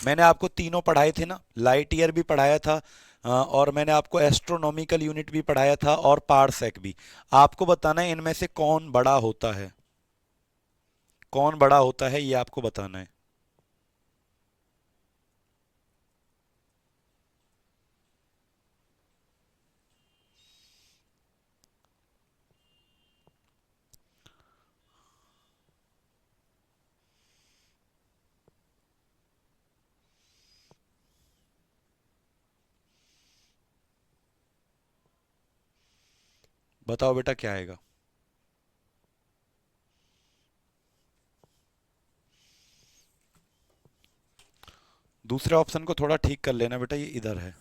मैंने आपको तीनों पढ़ाए थे ना, लाइट ईयर भी पढ़ाया था, और मैंने आपको एस्ट्रोनॉमिकल यूनिट भी पढ़ाया था, और पारसेक भी। आपको बताना है इनमें से कौन बड़ा होता है, कौन बड़ा होता है, ये आपको बताना है। बताओ बेटा क्या आएगा। दूसरे ऑप्शन को थोड़ा ठीक कर लेना बेटा, ये इधर है,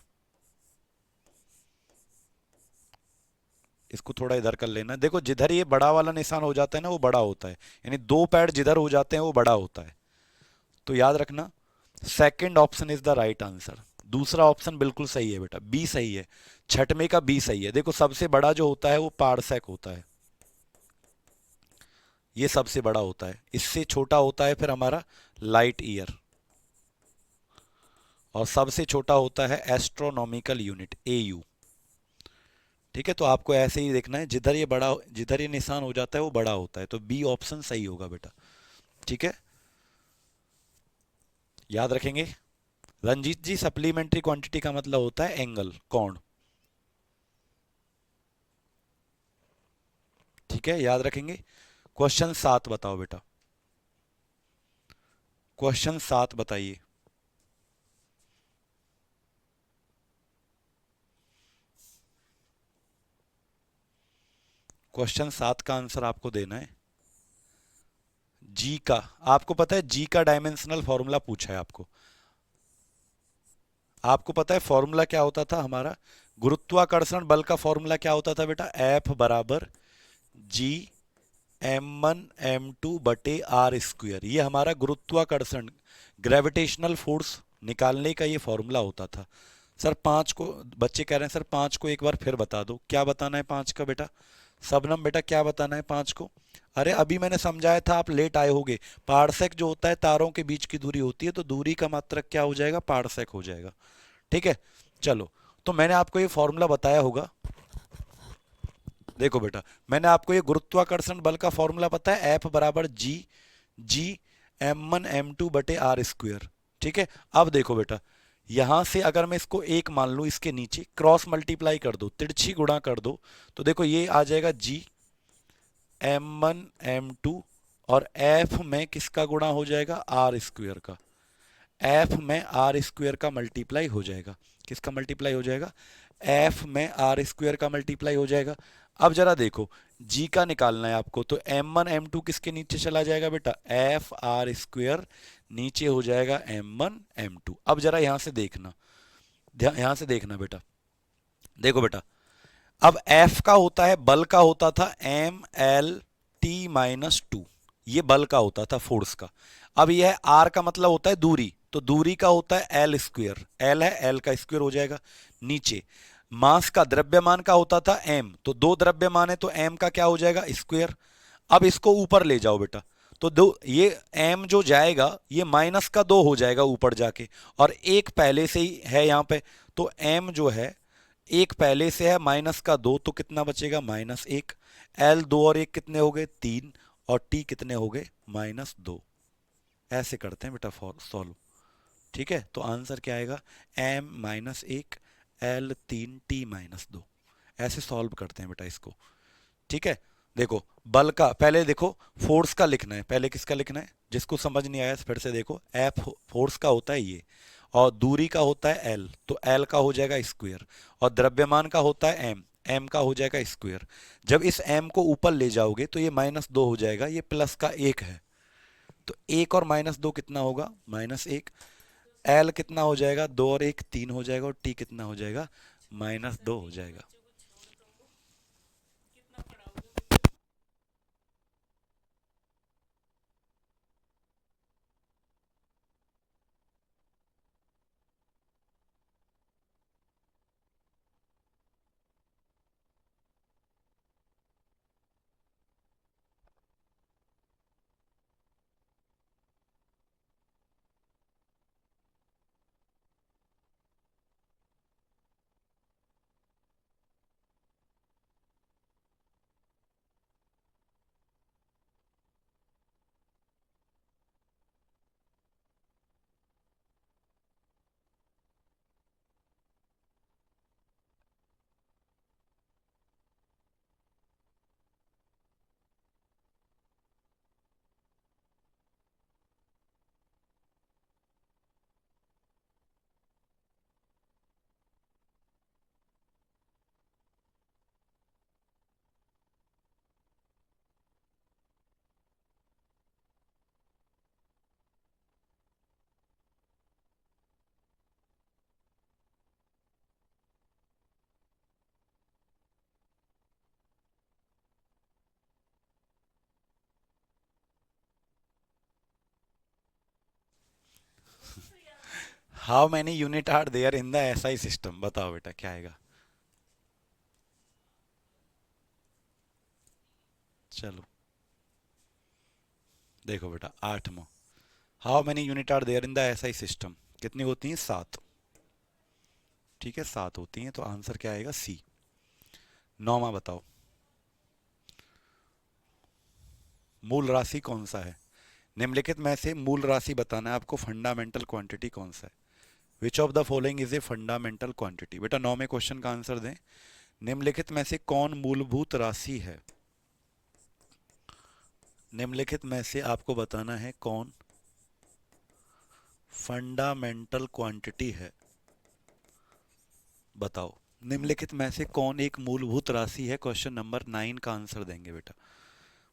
इसको थोड़ा इधर कर लेना। देखो जिधर ये बड़ा वाला निशान हो जाता है ना, वो बड़ा होता है, यानी दो पैड जिधर हो जाते हैं वो बड़ा होता है। तो याद रखना, second option is the right answer. दूसरा ऑप्शन बिल्कुल सही है बेटा, बी सही है। छठवें का बी सही है। देखो सबसे बड़ा जो होता है वो पारसेक होता है, ये सबसे बड़ा होता है। इससे छोटा होता है फिर हमारा लाइट ईयर, और सबसे छोटा होता है एस्ट्रोनॉमिकल यूनिट, एयू। ठीक है, तो आपको ऐसे ही देखना है, जिधर ये बड़ा, जिधर ये निशान हो जाता है वो बड़ा होता है, तो बी ऑप्शन सही होगा बेटा। ठीक है, याद रखेंगे। रंजीत जी, सप्लीमेंट्री क्वांटिटी का मतलब होता है एंगल, कोण। ठीक है, याद रखेंगे। क्वेश्चन 7 बताओ बेटा, क्वेश्चन 7 बताइए। क्वेश्चन 7 का आंसर आपको देना है। जी का, आपको पता है जी का डायमेंशनल फॉर्मूला पूछा है आपको। आपको पता है फॉर्मूला क्या होता था हमारा? गुरुत्वाकर्षण बल का फॉर्मूला क्या होता था बेटा? एफ बराबर जी m1 m2/r²। ये हमारा गुरुत्वाकर्षण, ग्रेविटेशनल फोर्स निकालने का ये फॉर्मूला होता था। सर 5 को, बच्चे कह रहे हैं सर 5 को एक बार फिर बता दो। क्या बताना है 5 का बेटा? सबनम बेटा क्या बताना है 5 को? अरे अभी मैंने समझाया था, आप लेट आए होगे। पार्सेक जो होता है तारों के बीच की दूरी होती है, तो दूरी का मात्रक क्या हो जाएगा? पार्सेक हो जाएगा। ठीक है, चलो। तो मैंने आपको ये फॉर्मूला बताया होगा। देखो बेटा, मैंने आपको ये गुरुत्वाकर्षण बल का फॉर्मूला पता है, एफ बराबर जी जी m1 m2/r²। ठीक है, अब देखो बेटा, यहां से अगर मैं इसको एक मान लूं, इसके नीचे क्रॉस मल्टीप्लाई कर दो, तिरछी गुणा कर दो, तो देखो ये आ जाएगा जी m1 m2, और एफ में किसका गुणा हो जाएगा? r² का। एफ में r² का मल्टीप्लाई हो जाएगा। किसका मल्टीप्लाई हो जाएगा? एफ में r² का मल्टीप्लाई हो जाएगा। अब जरा देखो, g का निकालना है आपको, तो m1 m2 किसके नीचे चला जाएगा बेटा? एफ r² नीचे हो जाएगा m1 m2। अब जरा यहां से देखना, यहां से देखना बेटा। देखो बेटा, अब F का होता है, बल का होता था mlt-2, ये बल का होता था, फोर्स का। अब यह R का मतलब होता है दूरी, तो दूरी का होता है L²। L है, L का स्क्वायर हो जाएगा। नीचे मास का, द्रव्यमान का होता था M, तो दो द्रव्यमान है तो M का क्या हो जाएगा? स्क्वायर। अब इसको ऊपर ले जाओ बेटा, तो दो, ये M जो जाएगा ये माइनस का 2 हो जाएगा ऊपर जाके, और एक पहले से ही है यहाँ पे, तो M जो है एक पहले से है -2, तो कितना बचेगा? -1। L 2 और 1 कितने हो गए? 3, और T कितने हो गए? -2। ऐसे करते हैं बेटा सॉल्व। ठीक है, तो आंसर क्या आएगा? m-1 L 3 T-2। ऐसे सॉल्व करते हैं बेटा इसको। ठीक है, देखो बल का पहले देखो, फोर्स का लिखना है पहले। किसका लिखना है? जिसको समझ नहीं आया फिर से देखो, एफ फोर्स का होता है ये, और दूरी का होता है एल, तो एल का हो जाएगा स्क्वायर, और द्रव्यमान का होता है एम, एम का हो जाएगा स्क्वायर। जब इस एम को ऊपर ले जाओगे तो ये -2 हो जाएगा, ये प्लस का 1 है, तो 1 और -2 कितना होगा? -1। एल कितना हो जाएगा? 2 और 1 3 हो जाएगा, और टी कितना हो जाएगा? -2 हो जाएगा। How many unit are there in the SI system? बताओ बेटा क्या आएगा? चलो देखो बेटा, 8वां, how many unit are there in the SI system? कितनी होती हैं? 7। ठीक है, 7 होती हैं, तो आंसर क्या आएगा? सी। 9वां बताओ, मूल राशि कौन सा है? निम्नलिखित में से मूल राशि बताना है आपको, फंडामेंटल क्वांटिटी कौन सा है? विच of the following is a fundamental quantity? बेटा 9वें क्वेश्चन का आंसर दें। निम्नलिखित में से कौन मूलभूत राशि है? निम्नलिखित में से आपको बताना है कौन फंडामेंटल क्वांटिटी है, बताओ। निम्नलिखित में से कौन एक मूलभूत राशि है, क्वेश्चन नंबर 9 का आंसर देंगे बेटा।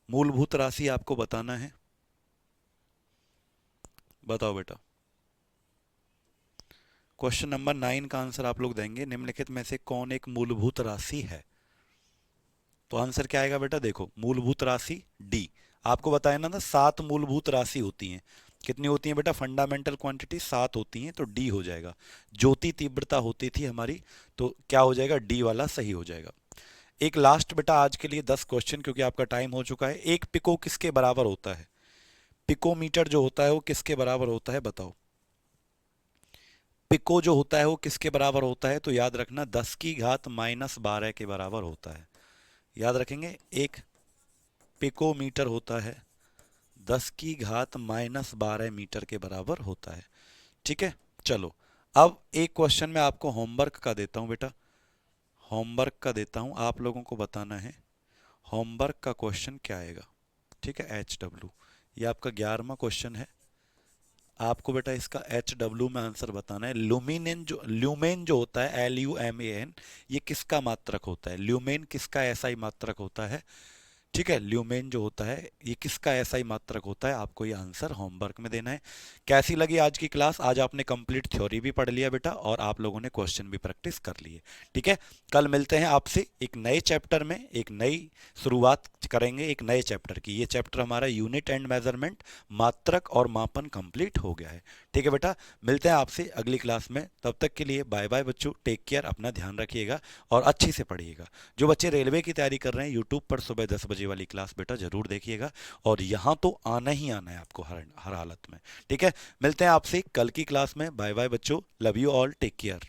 मूलभूत राशि आपको बताना है, बताओ बेटा। क्वेश्चन नंबर 9 का आंसर आप लोग देंगे, निम्नलिखित में से कौन एक मूलभूत राशि है। तो आंसर क्या आएगा बेटा, देखो मूलभूत राशि डी। आपको बताया ना था 7 मूलभूत राशि होती हैं। कितनी होती हैं बेटा, फंडामेंटल क्वांटिटी 7 होती हैं, तो डी हो जाएगा। ज्योति तीव्रता होती थी हमारी, तो क्या हो जाएगा, डी वाला सही हो जाएगा। एक लास्ट बेटा आज के लिए 10 क्वेश्चन, क्योंकि आपका टाइम हो चुका है। एक पिको किसके बराबर होता है, पिकोमीटर जो होता है वो किसके बराबर होता है, बताओ। पिको जो होता है वो किसके बराबर होता है, तो याद रखना 10⁻⁻12 के बराबर होता है। याद रखेंगे, एक पिकोमीटर होता है 10⁻⁻12 मीटर के बराबर होता है। ठीक है, चलो अब एक क्वेश्चन मैं आपको होमवर्क का देता हूं बेटा, होमवर्क का देता हूं, आप लोगों को बताना है होमवर्क का क्वेश्चन क्या आएगा। ठीक है, HW, ये आपका 11वां क्वेश्चन है। आपको बेटा इसका HW में आंसर बताना है। ल्यूमेन जो होता है, LUMAN, ये किसका मात्रक होता है, ल्यूमेन किसका SI मात्रक होता है। ठीक है, ल्यूमेन जो होता है ये किसका SI मात्रक होता है, आपको ये आंसर होमवर्क में देना है। कैसी लगी आज की क्लास, आज आपने कंप्लीट थ्योरी भी पढ़ लिया बेटा, और आप लोगों ने क्वेश्चन भी प्रैक्टिस कर लिए। ठीक है, कल मिलते हैं आपसे एक नए चैप्टर में, एक नई शुरुआत करेंगे एक नए चैप्टर की। ये चैप्टर हमारा यूनिट एंड मेजरमेंट, मात्रक और मापन कंप्लीट हो गया है। ठीक है बेटा, मिलते हैं आपसे अगली क्लास में, तब तक के लिए बाय बाय बच्चों, टेक केयर, अपना ध्यान रखिएगा और अच्छे से पढ़िएगा। जो बच्चे रेलवे की तैयारी कर रहे हैं, यूट्यूब पर सुबह 10 बजे वाली क्लास बेटा जरूर देखिएगा, और यहाँ तो आना ही आना है आपको हर हर हालत में। ठीक है, मिलते हैं आपसे कल की क्लास में, बाय बाय बच्चों, love you all, take care.